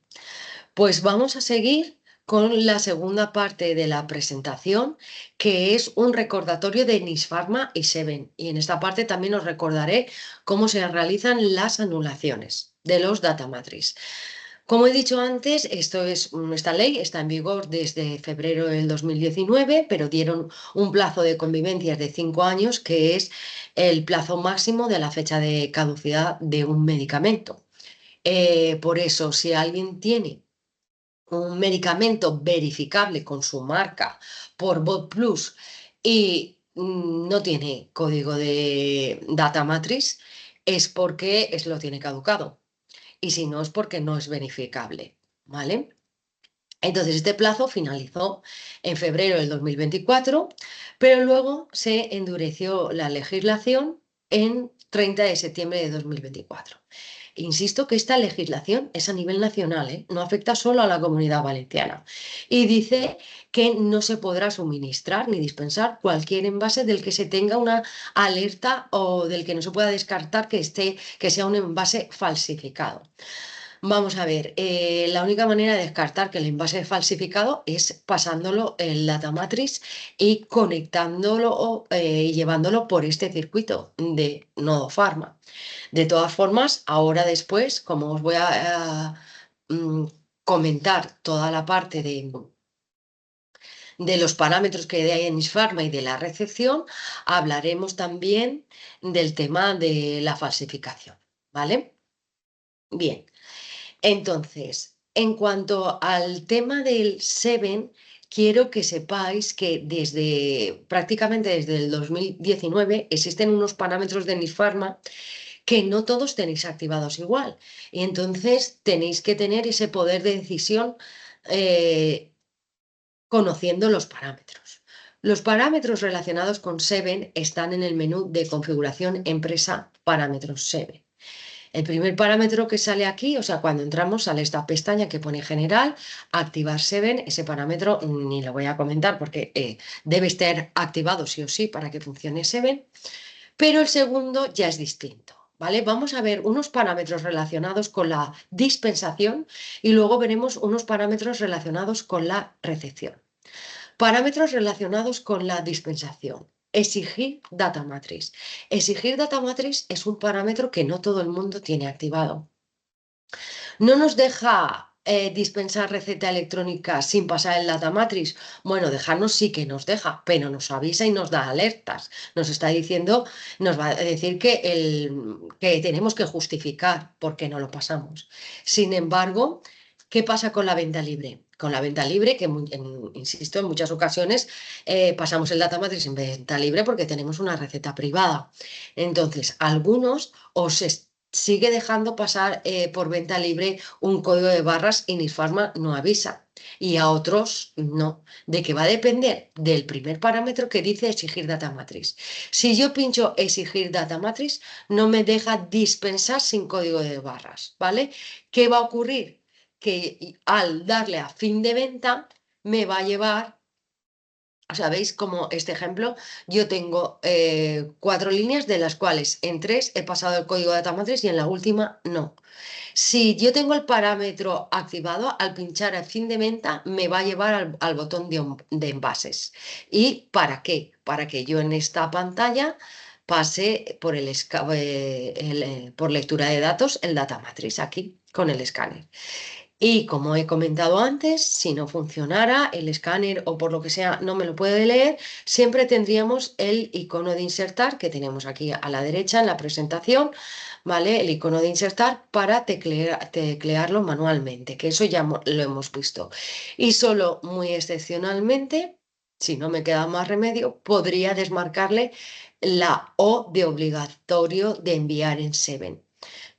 Pues vamos a seguir con la segunda parte de la presentación, que es un recordatorio de Nisfarma y Seven. Y en esta parte también os recordaré cómo se realizan las anulaciones de los data matrix. Como he dicho antes, esta ley está en vigor desde febrero del 2019, pero dieron un plazo de convivencia de 5 años, que es el plazo máximo de la fecha de caducidad de un medicamento. Por eso, si alguien tiene un medicamento verificable con su marca por Bot Plus y no tiene código de data matrix, es porque lo tiene caducado. Y si no, es porque no es verificable. ¿Vale? Entonces, este plazo finalizó en febrero del 2024, pero luego se endureció la legislación en 30 de septiembre de 2024. Insisto que esta legislación es a nivel nacional, no afecta solo a la Comunidad Valenciana. Y dice que no se podrá suministrar ni dispensar cualquier envase del que se tenga una alerta o del que no se pueda descartar que sea un envase falsificado. Vamos a ver, la única manera de descartar que el envase es falsificado es pasándolo en la data matrix y conectándolo y llevándolo por este circuito de nodo pharma. De todas formas, ahora después, como os voy a comentar toda la parte de los parámetros que hay en Nisfarma y de la recepción, hablaremos también del tema de la falsificación, ¿vale? Bien. Entonces, en cuanto al tema del Seven, quiero que sepáis que prácticamente desde el 2019 existen unos parámetros de Nisfarma que no todos tenéis activados igual. Y entonces tenéis que tener ese poder de decisión eh, conociendo los parámetros. Los parámetros relacionados con Seven están en el menú de configuración empresa parámetros Seven. El primer parámetro que sale aquí, o sea, cuando entramos sale esta pestaña que pone general, activar Seven, ese parámetro ni lo voy a comentar porque debe estar activado sí o sí para que funcione Seven, pero el segundo ya es distinto, ¿vale? Vamos a ver unos parámetros relacionados con la dispensación y luego veremos unos parámetros relacionados con la recepción. Parámetros relacionados con la dispensación. Exigir data matrix. Exigir data matrix es un parámetro que no todo el mundo tiene activado. No nos deja dispensar receta electrónica sin pasar el data matrix. Bueno, dejarnos sí que nos deja, pero nos avisa y nos da alertas. Nos está diciendo, nos va a decir que tenemos que justificar por qué no lo pasamos. Sin embargo, ¿qué pasa con la venta libre? Con la venta libre, que insisto, en muchas ocasiones pasamos el data matrix en venta libre porque tenemos una receta privada. Entonces, algunos sigue dejando pasar por venta libre un código de barras y Nisfarma no avisa. Y a otros no. ¿De qué va a depender? Del primer parámetro que dice exigir data matrix. Si yo pincho exigir data matrix, no me deja dispensar sin código de barras, ¿vale? ¿Qué va a ocurrir? Que al darle a fin de venta, me va a llevar. ¿Sabéis? Como este ejemplo, yo tengo 4 líneas de las cuales en 3 he pasado el código de data matrix y en la última no. Si yo tengo el parámetro activado, al pinchar a fin de venta me va a llevar al botón de envases. ¿Y para qué? Para que yo en esta pantalla pase por lectura de datos el data matrix aquí con el escáner. Y como he comentado antes, si no funcionara el escáner o por lo que sea no me lo puede leer, siempre tendríamos el icono de insertar que tenemos aquí a la derecha en la presentación, ¿vale? El icono de insertar para teclearlo manualmente, que eso ya lo hemos visto. Y solo muy excepcionalmente si no me queda más remedio, podría desmarcarle la O de obligatorio de enviar en Seven.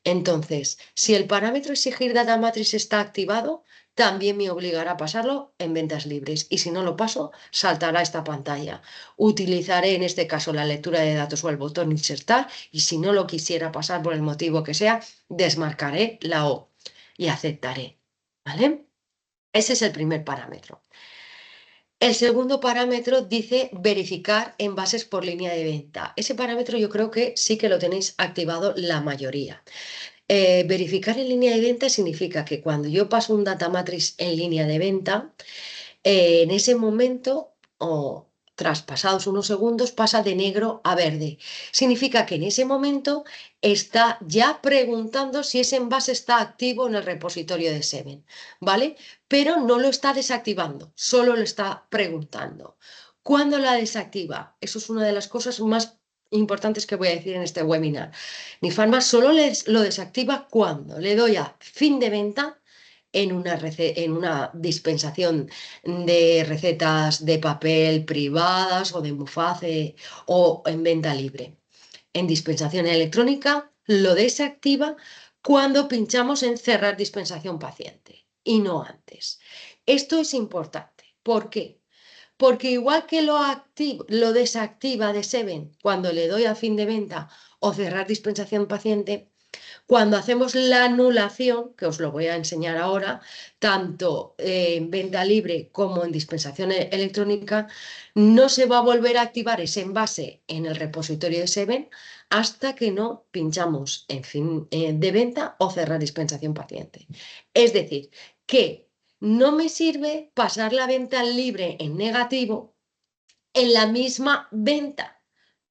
Entonces, si el parámetro exigir data matrix está activado, también me obligará a pasarlo en ventas libres. Y si no lo paso, saltará esta pantalla. Utilizaré en este caso la lectura de datos o el botón insertar. Y si no lo quisiera pasar por el motivo que sea, desmarcaré la O y aceptaré. ¿Vale? Ese es el primer parámetro. El segundo parámetro dice verificar envases por línea de venta. Ese parámetro yo creo que sí que lo tenéis activado la mayoría. Verificar en línea de venta significa que cuando yo paso un data matrix en línea de venta, en ese momento o tras pasados unos segundos pasa de negro a verde. Significa que en ese momento está ya preguntando si ese envase está activo en el repositorio de Seven, ¿vale? Pero no lo está desactivando, solo lo está preguntando. ¿Cuándo la desactiva? Eso es una de las cosas más importantes que voy a decir en este webinar. Nifarma solo lo desactiva cuando le doy a fin de venta en una dispensación de recetas de papel privadas o de Muface o en venta libre. En dispensación electrónica lo desactiva cuando pinchamos en cerrar dispensación paciente y no antes. Esto es importante. ¿Por qué? Porque igual que lo desactiva de Seven cuando le doy a fin de venta o cerrar dispensación paciente, cuando hacemos la anulación, que os lo voy a enseñar ahora, tanto en venta libre como en dispensación electrónica, no se va a volver a activar ese envase en el repositorio de Seven hasta que no pinchamos en fin de venta o cerrar dispensación paciente. Es decir, que no me sirve pasar la venta libre en negativo en la misma venta,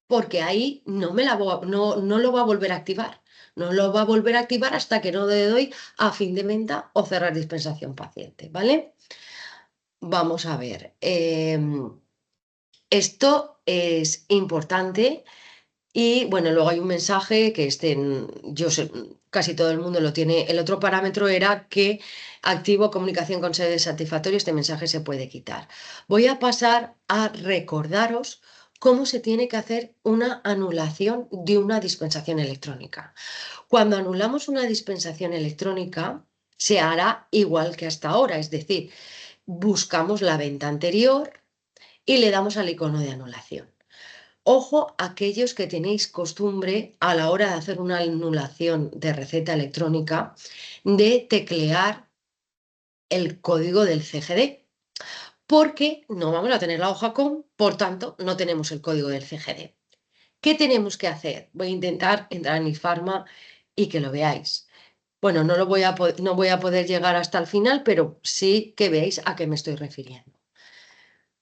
porque ahí no lo va a volver a activar. No lo va a volver a activar hasta que no le doy a fin de venta o cerrar dispensación paciente, ¿vale? Vamos a ver. Esto es importante y bueno, luego hay un mensaje que yo sé, casi todo el mundo lo tiene. El otro parámetro era que activo comunicación con sede satisfactorio. Este mensaje se puede quitar. Voy a pasar a recordaros cómo se tiene que hacer una anulación de una dispensación electrónica. Cuando anulamos una dispensación electrónica, se hará igual que hasta ahora, es decir, buscamos la venta anterior y le damos al icono de anulación. Ojo, aquellos que tenéis costumbre a la hora de hacer una anulación de receta electrónica de teclear el código del CGD, porque no vamos a tener la hoja com, por tanto, no tenemos el código del CGD. ¿Qué tenemos que hacer? Voy a intentar entrar en Nifarma y que lo veáis. Bueno, no voy a poder llegar hasta el final, pero sí que veáis a qué me estoy refiriendo.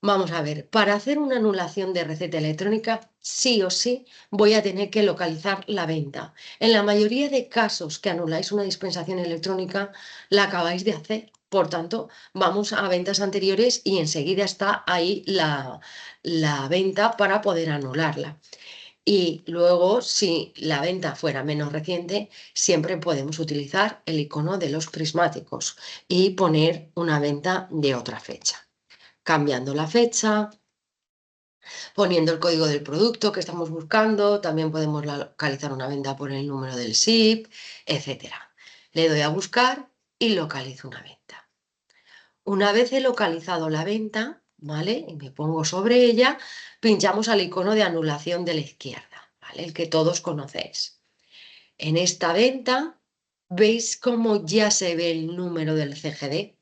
Vamos a ver, para hacer una anulación de receta electrónica, sí o sí voy a tener que localizar la venta. En la mayoría de casos que anuláis una dispensación electrónica, la acabáis de hacer. Por tanto, vamos a ventas anteriores y enseguida está ahí la venta para poder anularla. Y luego, si la venta fuera menos reciente, siempre podemos utilizar el icono de los prismáticos y poner una venta de otra fecha, cambiando la fecha, poniendo el código del producto que estamos buscando, también podemos localizar una venta por el número del SIP, etc. Le doy a buscar y localizo una venta. Una vez he localizado la venta, ¿vale? Y me pongo sobre ella, pinchamos al icono de anulación de la izquierda, ¿vale? El que todos conocéis. En esta venta, ¿veis cómo ya se ve el número del CGD?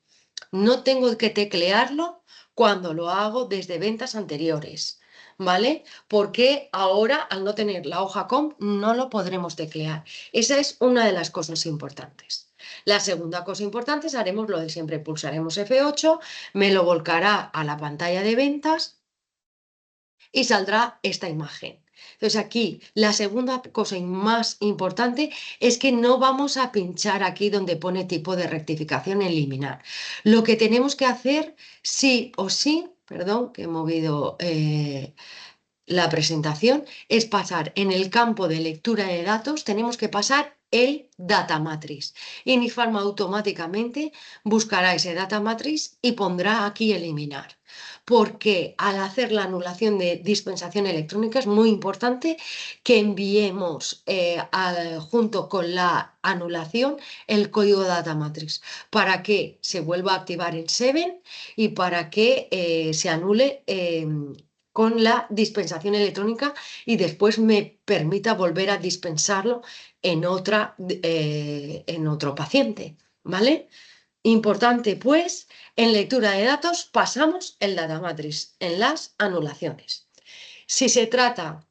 No tengo que teclearlo cuando lo hago desde ventas anteriores, ¿vale? Porque ahora, al no tener la hoja com, no lo podremos teclear. Esa es una de las cosas importantes. La segunda cosa importante es haremos lo de siempre, pulsaremos F8, me lo volcará a la pantalla de ventas y saldrá esta imagen. Entonces aquí la segunda cosa más importante es que no vamos a pinchar aquí donde pone tipo de rectificación eliminar. Lo que tenemos que hacer sí o sí, perdón que he movido la presentación, es pasar en el campo de lectura de datos, tenemos que pasar el data matrix. Y Unifarma automáticamente buscará ese data matrix y pondrá aquí eliminar. Porque al hacer la anulación de dispensación electrónica es muy importante que enviemos junto con la anulación el código data matrix para que se vuelva a activar en Seven y para que se anule con la dispensación electrónica y después me permita volver a dispensarlo en otro paciente, ¿vale? Importante, pues, en lectura de datos pasamos el data matrix en las anulaciones. Si se trata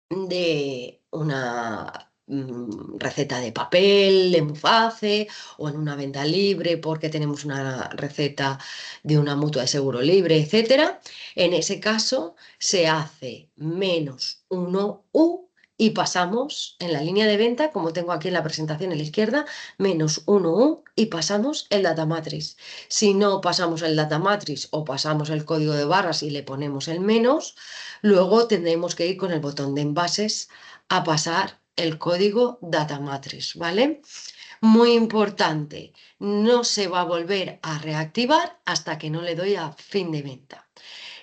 de una receta de papel, de Muface o en una venta libre porque tenemos una receta de una mutua de seguro libre, etcétera, en ese caso se hace -1U y pasamos en la línea de venta, como tengo aquí en la presentación en la izquierda, -1U y pasamos el data matrix. Si no pasamos el data matrix o pasamos el código de barras y le ponemos el menos, luego tendremos que ir con el botón de envases a pasar el código data matrix, ¿vale? Muy importante, no se va a volver a reactivar hasta que no le doy a fin de venta.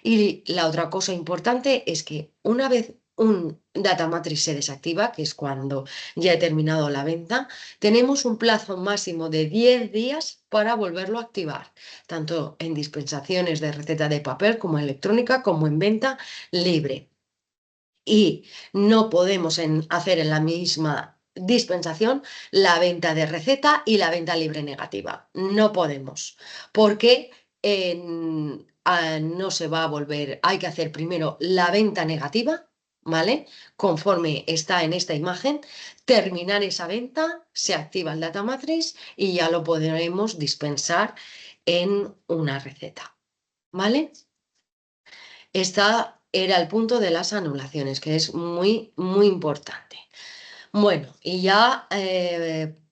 Y la otra cosa importante es que una vez un data matrix se desactiva, que es cuando ya he terminado la venta, tenemos un plazo máximo de 10 días para volverlo a activar, tanto en dispensaciones de receta de papel como electrónica, como en venta libre. Y no podemos hacer en la misma dispensación la venta de receta y la venta libre negativa. No podemos, porque no se va a volver. Hay que hacer primero la venta negativa, ¿vale? Conforme está en esta imagen, terminar esa venta, se activa el data matrix y ya lo podremos dispensar en una receta, ¿vale? Esta era el punto de las anulaciones, que es muy, muy importante. Bueno, y ya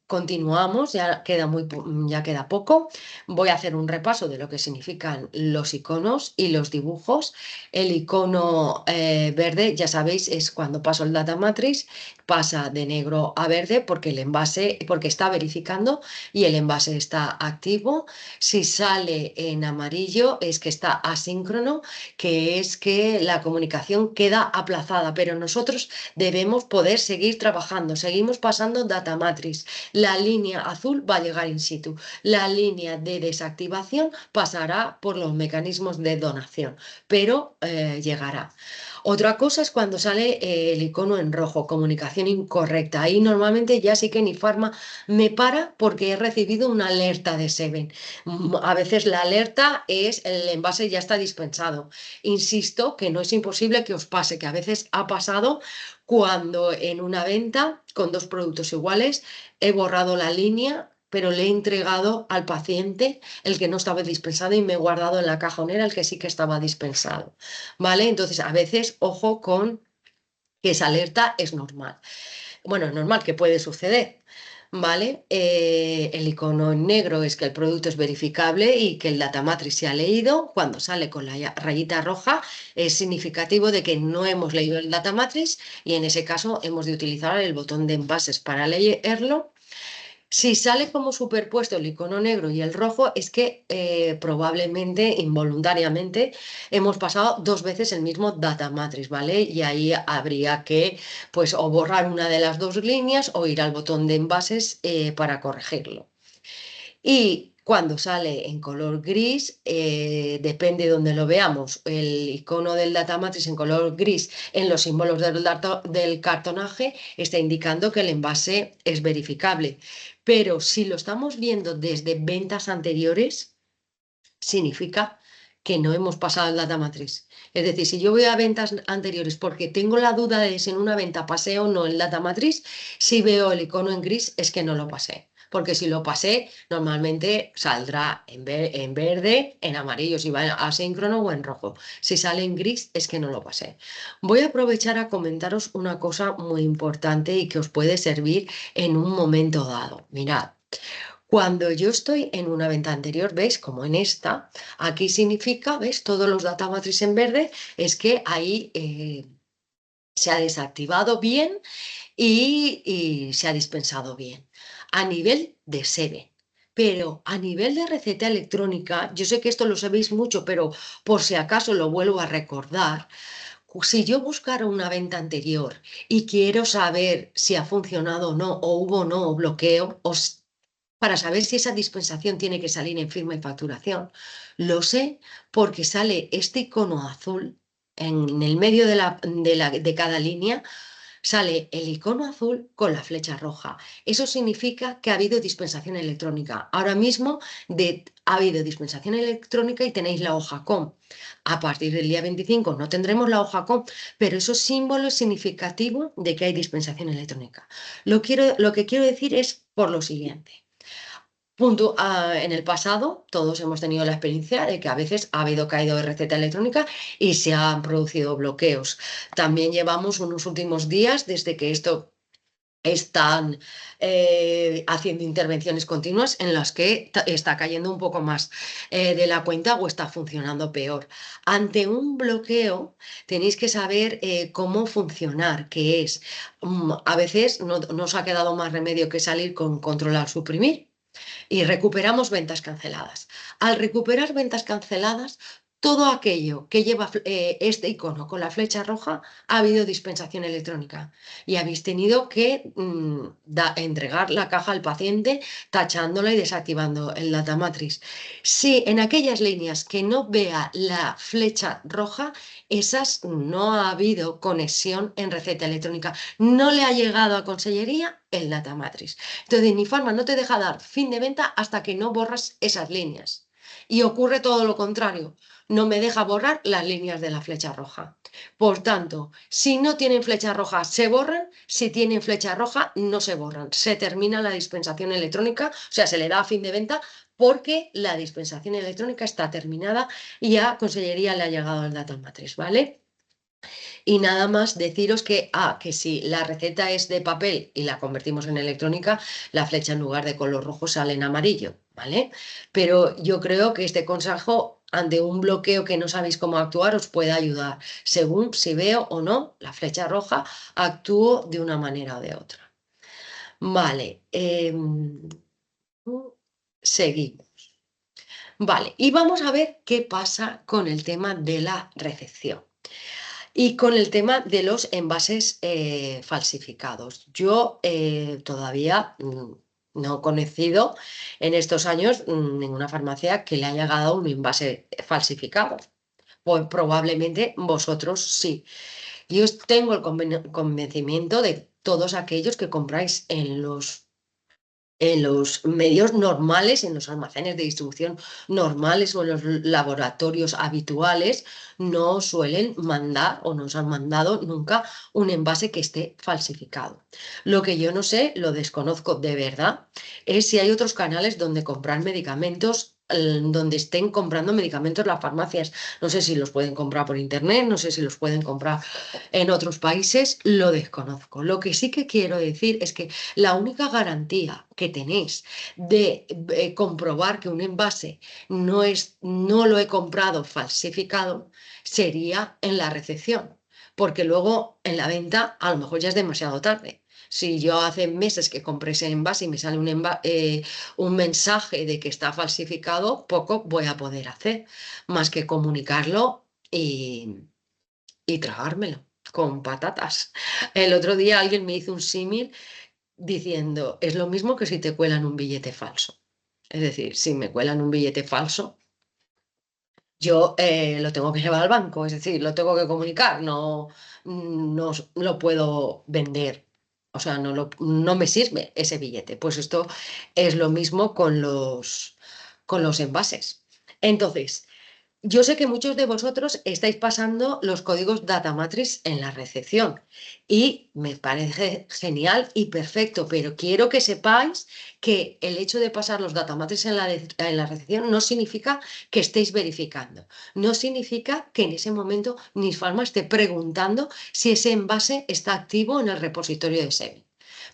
continuamos, ya queda poco. Voy a hacer un repaso de lo que significan los iconos y los dibujos. El icono verde, ya sabéis, es cuando paso el data matrix, pasa de negro a verde porque el envase, porque está verificando y el envase está activo. Si sale en amarillo es que está asíncrono, que es que la comunicación queda aplazada, pero nosotros debemos poder seguir trabajando. Seguimos pasando data matrix. La línea azul va a llegar in situ. La línea de desactivación pasará por los mecanismos de donación, pero llegará. Otra cosa es cuando sale el icono en rojo, comunicación incorrecta. Ahí normalmente ya sí que Unifarma me para porque he recibido una alerta de Seven. A veces la alerta es el envase ya está dispensado. Insisto que no es imposible que os pase, que a veces ha pasado cuando en una venta con dos productos iguales he borrado la línea, pero le he entregado al paciente el que no estaba dispensado y me he guardado en la cajonera el que sí que estaba dispensado, ¿vale? Entonces, a veces, ojo con que esa alerta es normal. Bueno, es normal que puede suceder, ¿vale? El icono en negro es que el producto es verificable y que el data matrix se ha leído. Cuando sale con la rayita roja es significativo de que no hemos leído el data matrix y en ese caso hemos de utilizar el botón de envases para leerlo. Si sale como superpuesto el icono negro y el rojo, es que probablemente, involuntariamente, hemos pasado dos veces el mismo data matrix, ¿vale? Y ahí habría que, pues, o borrar una de las dos líneas o ir al botón de envases para corregirlo. Y cuando sale en color gris, depende de donde lo veamos, el icono del data matrix en color gris en los símbolos del cartonaje está indicando que el envase es verificable. Pero si lo estamos viendo desde ventas anteriores, significa que no hemos pasado el data matrix. Es decir, si yo voy a ventas anteriores porque tengo la duda de si en una venta pasé o no el data matrix, si veo el icono en gris es que no lo pasé. Porque si lo pasé, normalmente saldrá en verde, en amarillo si va asíncrono o en rojo. Si sale en gris es que no lo pasé. Voy a aprovechar a comentaros una cosa muy importante y que os puede servir en un momento dado. Mirad. Cuando yo estoy en una venta anterior, ¿veis? Como en esta, aquí significa, ¿ves? Todos los data matrix en verde, es que ahí se ha desactivado bien y se ha dispensado bien. A nivel de SEBE. Pero a nivel de receta electrónica, yo sé que esto lo sabéis mucho, pero por si acaso lo vuelvo a recordar. Si yo buscara una venta anterior y quiero saber si ha funcionado o no, o hubo o no bloqueo, para saber si esa dispensación tiene que salir en firma y facturación, lo sé porque sale este icono azul en el medio de cada línea. Sale el icono azul con la flecha roja. Eso significa que ha habido dispensación electrónica. Ahora mismo ha habido dispensación electrónica y tenéis la hoja com. A partir del día 25 no tendremos la hoja com, pero eso símbolo es significativo de que hay dispensación electrónica. Lo que quiero decir es por lo siguiente. En el pasado todos hemos tenido la experiencia de que a veces ha habido caído de receta electrónica y se han producido bloqueos. También llevamos unos últimos días desde que esto están haciendo intervenciones continuas en las que está cayendo un poco más de la cuenta o está funcionando peor. Ante un bloqueo tenéis que saber cómo funcionar, que es, a veces no os ha quedado más remedio que salir con controlar, suprimir y recuperamos ventas canceladas. Al recuperar ventas canceladas, todo aquello que lleva este icono con la flecha roja ha habido dispensación electrónica y habéis tenido que entregar la caja al paciente tachándola y desactivando el data matrix. Si en aquellas líneas que no vea la flecha roja, esas no ha habido conexión en receta electrónica, no le ha llegado a consellería el data matrix. Entonces, Nifarma no te deja dar fin de venta hasta que no borras esas líneas. Y ocurre todo lo contrario, no me deja borrar las líneas de la flecha roja. Por tanto, si no tienen flecha roja, se borran, si tienen flecha roja, no se borran. Se termina la dispensación electrónica, o sea, se le da a fin de venta porque la dispensación electrónica está terminada y a Consellería le ha llegado el data matrix, ¿vale? Y nada más deciros que si la receta es de papel y la convertimos en electrónica, la flecha en lugar de color rojo sale en amarillo, ¿vale? Pero yo creo que este consejo ante un bloqueo que no sabéis cómo actuar os puede ayudar. Según si veo o no la flecha roja, actúo de una manera o de otra. Vale, seguimos. Vale, y vamos a ver qué pasa con el tema de la recepción. Y con el tema de los envases falsificados. Yo todavía no he conocido en estos años ninguna farmacia que le haya llegado un envase falsificado. Pues probablemente vosotros sí. Yo tengo el convencimiento de todos aquellos que compráis en los medios normales, en los almacenes de distribución normales o en los laboratorios habituales, no suelen mandar o no os han mandado nunca un envase que esté falsificado. Lo que yo no sé, lo desconozco de verdad, es si hay otros canales donde comprar medicamentos, donde estén comprando medicamentos las farmacias. No sé si los pueden comprar por internet, no sé si los pueden comprar en otros países, lo desconozco. Lo que sí que quiero decir es que la única garantía que tenéis de comprobar que un envase no lo he comprado falsificado sería en la recepción, porque luego en la venta a lo mejor ya es demasiado tarde. Si yo hace meses que compré ese envase y me sale un mensaje de que está falsificado, poco voy a poder hacer, más que comunicarlo y tragármelo con patatas. El otro día alguien me hizo un símil diciendo, es lo mismo que si te cuelan un billete falso. Es decir, si me cuelan un billete falso, yo lo tengo que llevar al banco, es decir, lo tengo que comunicar, no lo puedo vender. O sea, no me sirve ese billete. Pues esto es lo mismo con los envases. Entonces, yo sé que muchos de vosotros estáis pasando los códigos data matrix en la recepción y me parece genial y perfecto, pero quiero que sepáis que el hecho de pasar los data matrix en la recepción no significa que estéis verificando, no significa que en ese momento Nisfarma esté preguntando si ese envase está activo en el repositorio de SEMI.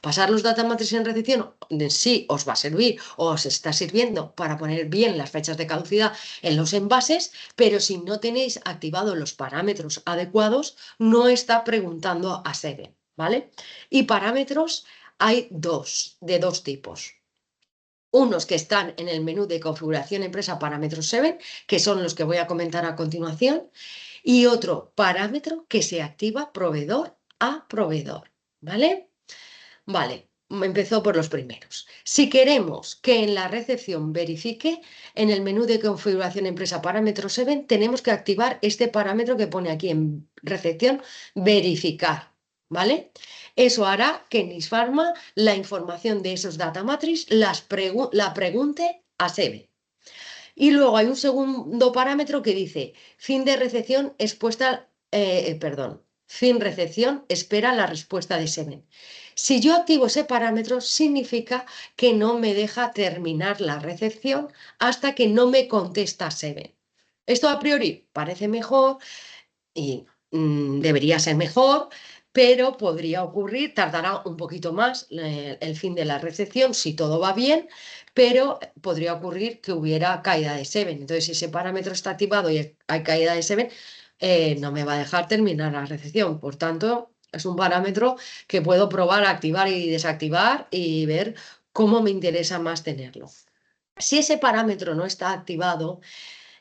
Pasar los data matrix en recepción sí os va a servir o os está sirviendo para poner bien las fechas de caducidad en los envases, pero si no tenéis activados los parámetros adecuados, no está preguntando a SEBE. ¿vale? Y parámetros hay de dos tipos. Unos que están en el menú de configuración empresa parámetros 7, que son los que voy a comentar a continuación, y otro parámetro que se activa proveedor a proveedor, ¿vale? Vale, empezó por los primeros. Si queremos que en la recepción verifique, en el menú de configuración empresa parámetro 7, tenemos que activar este parámetro que pone aquí en recepción, verificar, ¿vale? Eso hará que Nisfarma la información de esos data matrix la pregunte a 7. Y luego hay un segundo parámetro que dice, fin de recepción fin recepción, espera la respuesta de 7. Si yo activo ese parámetro, significa que no me deja terminar la recepción hasta que no me contesta 7. Esto a priori parece mejor y debería ser mejor, pero podría ocurrir, tardará un poquito más el fin de la recepción si todo va bien, pero podría ocurrir que hubiera caída de 7. Entonces, si ese parámetro está activado y hay caída de 7, no me va a dejar terminar la recepción. Por tanto, es un parámetro que puedo probar, activar y desactivar y ver cómo me interesa más tenerlo. Si ese parámetro no está activado,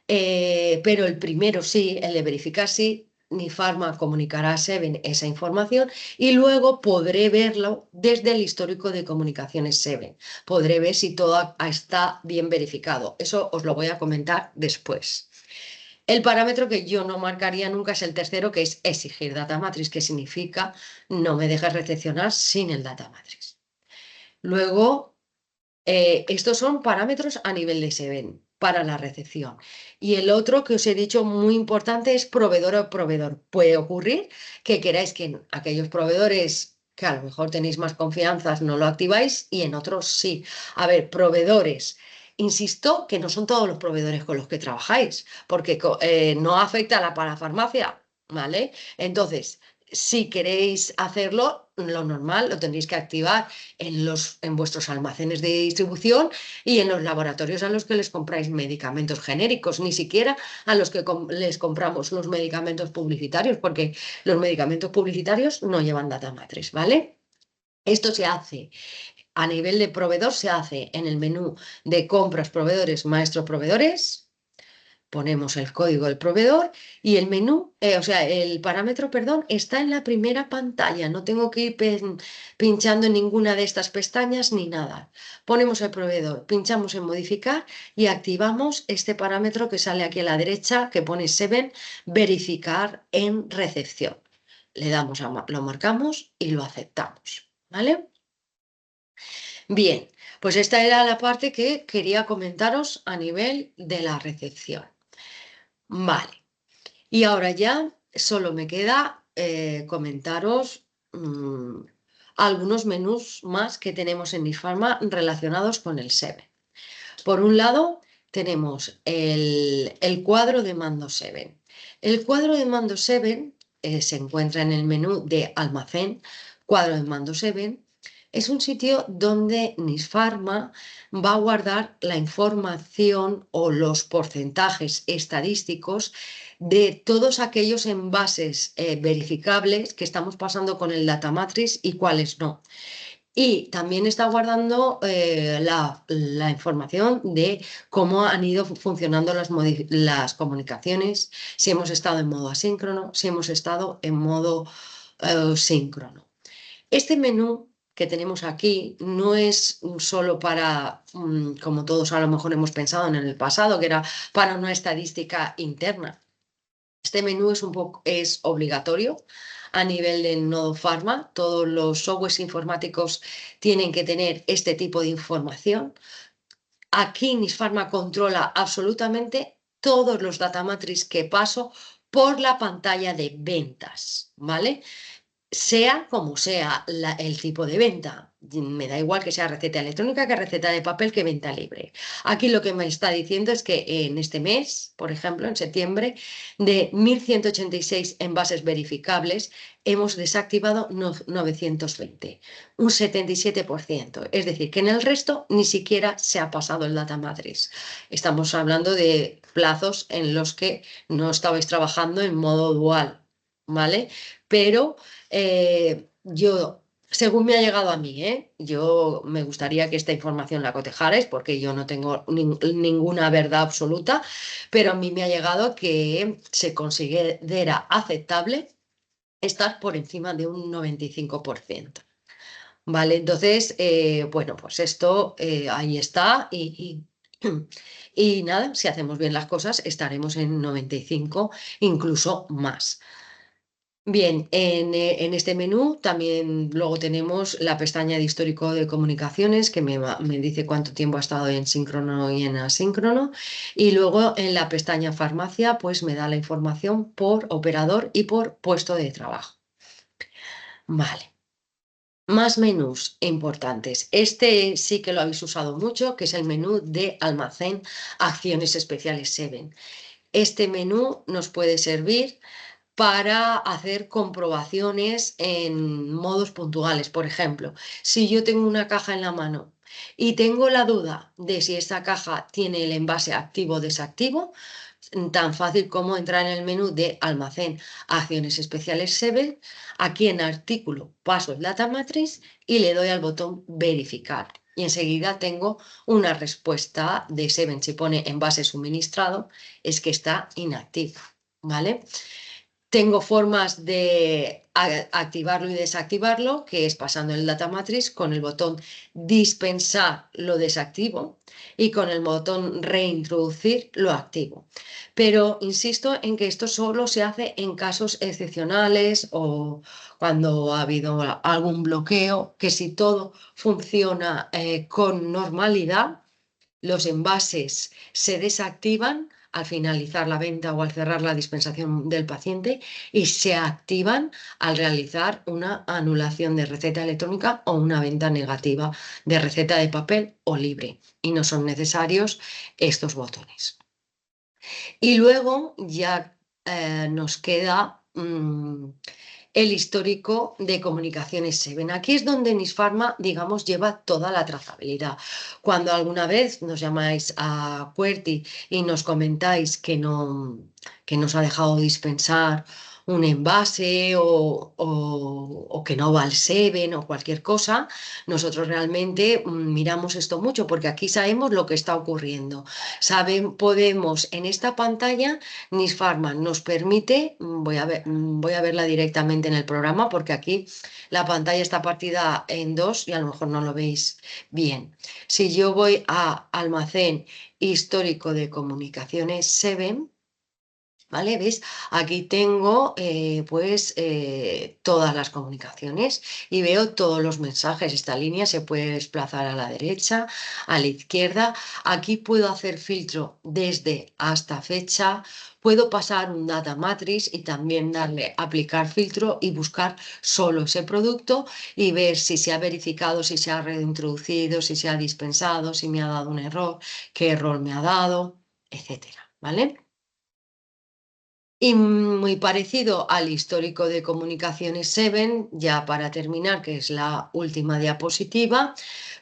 pero el primero sí, el de verificar sí, Nifarma comunicará a 7 esa información y luego podré verlo desde el histórico de comunicaciones 7. Podré ver si todo está bien verificado. Eso os lo voy a comentar después. El parámetro que yo no marcaría nunca es el tercero, que es exigir data matrix, que significa no me dejes recepcionar sin el data matrix. Luego, estos son parámetros a nivel de 7 para la recepción. Y el otro que os he dicho muy importante es proveedor a proveedor. Puede ocurrir que queráis que en aquellos proveedores que a lo mejor tenéis más confianza no lo activáis y en otros sí. A ver, proveedores. Insisto que no son todos los proveedores con los que trabajáis, porque no afecta a la parafarmacia, ¿vale? Entonces, si queréis hacerlo, lo normal lo tendréis que activar en vuestros almacenes de distribución y en los laboratorios a los que les compráis medicamentos genéricos, ni siquiera a los que les compramos los medicamentos publicitarios, porque los medicamentos publicitarios no llevan data matrix, ¿vale? Esto se hace a nivel de proveedor, se hace en el menú de compras, proveedores, maestros, proveedores. Ponemos el código del proveedor y el menú, el parámetro, perdón, está en la primera pantalla. No tengo que ir pinchando en ninguna de estas pestañas ni nada. Ponemos el proveedor, pinchamos en modificar y activamos este parámetro que sale aquí a la derecha, que pone 7, verificar en recepción. Le damos lo marcamos y lo aceptamos, ¿vale? Bien, pues esta era la parte que quería comentaros a nivel de la recepción. Vale. Y ahora ya solo me queda comentaros algunos menús más que tenemos en Nisfarma relacionados con el 7. Por un lado, tenemos el cuadro de mando 7. El cuadro de mando 7 se encuentra en el menú de almacén, cuadro de mando 7. Es un sitio donde Nisfarma va a guardar la información o los porcentajes estadísticos de todos aquellos envases verificables que estamos pasando con el data matrix y cuáles no. Y también está guardando la información de cómo han ido funcionando las comunicaciones, si hemos estado en modo asíncrono, si hemos estado en modo síncrono. Este menú que tenemos aquí no es solo para, como todos a lo mejor hemos pensado en el pasado, que era para una estadística interna. Este menú es obligatorio a nivel de Nodo Pharma. Todos los softwares informáticos tienen que tener este tipo de información. Aquí Nisfarma controla absolutamente todos los data matrix que paso por la pantalla de ventas, ¿vale? Sea como sea el tipo de venta. Me da igual que sea receta electrónica, que receta de papel, que venta libre. Aquí lo que me está diciendo es que en este mes, por ejemplo, en septiembre, de 1.186 envases verificables, hemos desactivado 920, un 77%. Es decir, que en el resto ni siquiera se ha pasado el data matrix. Estamos hablando de plazos en los que no estabais trabajando en modo dual, ¿vale? Pero yo, según me ha llegado a mí, yo me gustaría que esta información la cotejarais porque yo no tengo ninguna verdad absoluta, pero a mí me ha llegado que se considera aceptable estar por encima de un 95%. Vale, entonces, bueno, pues esto ahí está y nada, si hacemos bien las cosas estaremos en 95, incluso más. Bien, en este menú también luego tenemos la pestaña de histórico de comunicaciones que me dice cuánto tiempo ha estado en síncrono y en asíncrono. Y luego en la pestaña farmacia pues me da la información por operador y por puesto de trabajo. Vale. Más menús importantes. Este sí que lo habéis usado mucho, que es el menú de almacén acciones especiales 7. Este menú nos puede servir para hacer comprobaciones en modos puntuales. Por ejemplo, si yo tengo una caja en la mano y tengo la duda de si esta caja tiene el envase activo o desactivo, tan fácil como entrar en el menú de almacén acciones especiales 7, aquí en artículo paso el data matrix y le doy al botón verificar. Y enseguida tengo una respuesta de 7. Si pone envase suministrado, es que está inactivo, ¿vale? Tengo formas de activarlo y desactivarlo, que es pasando el data matrix con el botón dispensar lo desactivo y con el botón reintroducir lo activo. Pero insisto en que esto solo se hace en casos excepcionales o cuando ha habido algún bloqueo, que si todo funciona con normalidad, los envases se desactivan al finalizar la venta o al cerrar la dispensación del paciente y se activan al realizar una anulación de receta electrónica o una venta negativa de receta de papel o libre, y no son necesarios estos botones. Y luego ya nos queda el histórico de comunicaciones 7. Aquí es donde Nisfarma, digamos, lleva toda la trazabilidad. Cuando alguna vez nos llamáis a QWERTY y nos comentáis que nos ha dejado dispensar un envase o que no va al 7 o cualquier cosa, nosotros realmente miramos esto mucho porque aquí sabemos lo que está ocurriendo. Podemos en esta pantalla, Nisfarma nos permite, voy a verla directamente en el programa porque aquí la pantalla está partida en dos y a lo mejor no lo veis bien. Si yo voy a almacén histórico de comunicaciones 7, ¿vale? ¿Veis? Aquí tengo todas las comunicaciones y veo todos los mensajes. Esta línea se puede desplazar a la derecha, a la izquierda. Aquí puedo hacer filtro desde hasta fecha. Puedo pasar un data matrix y también darle aplicar filtro y buscar solo ese producto y ver si se ha verificado, si se ha reintroducido, si se ha dispensado, si me ha dado un error, qué error me ha dado, etcétera, ¿vale? Y muy parecido al histórico de comunicaciones 7, ya para terminar, que es la última diapositiva,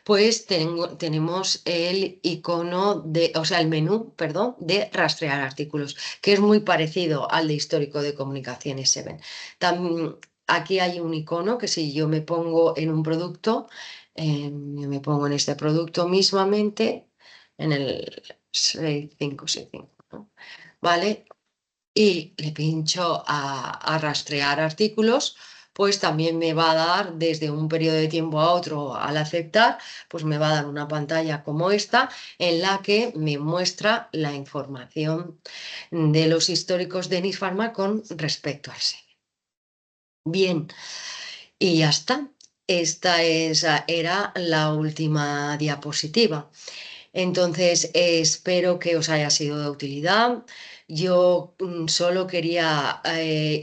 pues tenemos el icono de, o sea, el menú, perdón, de rastrear artículos, que es muy parecido al de histórico de comunicaciones 7. Aquí hay un icono que si yo me pongo en un producto, yo me pongo en este producto mismamente, en el 6565, ¿no? ¿Vale? Y le pincho a rastrear artículos, pues también me va a dar desde un periodo de tiempo a otro al aceptar, pues me va a dar una pantalla como esta en la que me muestra la información de los históricos de Nisfarma con respecto al SEO. Bien, y ya está. Era la última diapositiva. Entonces, espero que os haya sido de utilidad. Yo solo quería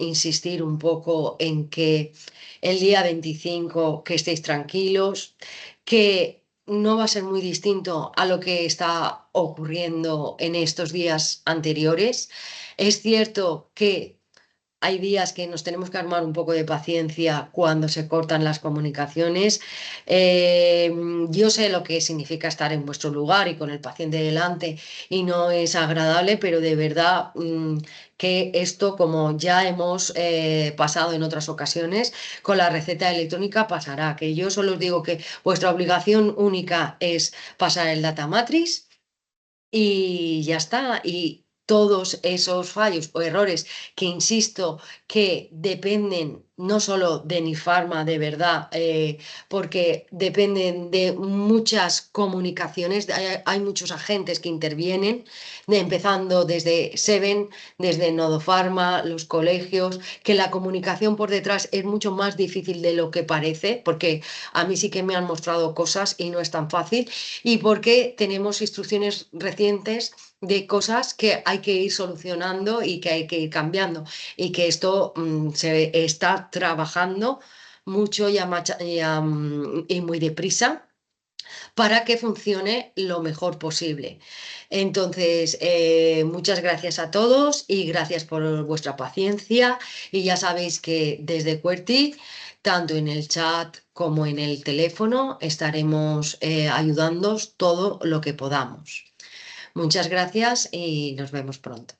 insistir un poco en que el día 25 que estéis tranquilos, que no va a ser muy distinto a lo que está ocurriendo en estos días anteriores. Es cierto que hay días que nos tenemos que armar un poco de paciencia cuando se cortan las comunicaciones. Yo sé lo que significa estar en vuestro lugar y con el paciente delante y no es agradable, pero de verdad que esto, como ya hemos pasado en otras ocasiones, con la receta electrónica pasará, que yo solo os digo que vuestra obligación única es pasar el data matrix y ya está. Y todos esos fallos o errores que insisto que dependen no solo de Nifarma de verdad, porque dependen de muchas comunicaciones, hay muchos agentes que intervienen, empezando desde Seven, desde Nodofarma, los colegios, que la comunicación por detrás es mucho más difícil de lo que parece, porque a mí sí que me han mostrado cosas y no es tan fácil y porque tenemos instrucciones recientes de cosas que hay que ir solucionando y que hay que ir cambiando y que esto se está trabajando mucho y muy deprisa para que funcione lo mejor posible. Entonces, muchas gracias a todos y gracias por vuestra paciencia. Y ya sabéis que desde QWERTY, tanto en el chat como en el teléfono, estaremos ayudándoos todo lo que podamos. Muchas gracias y nos vemos pronto.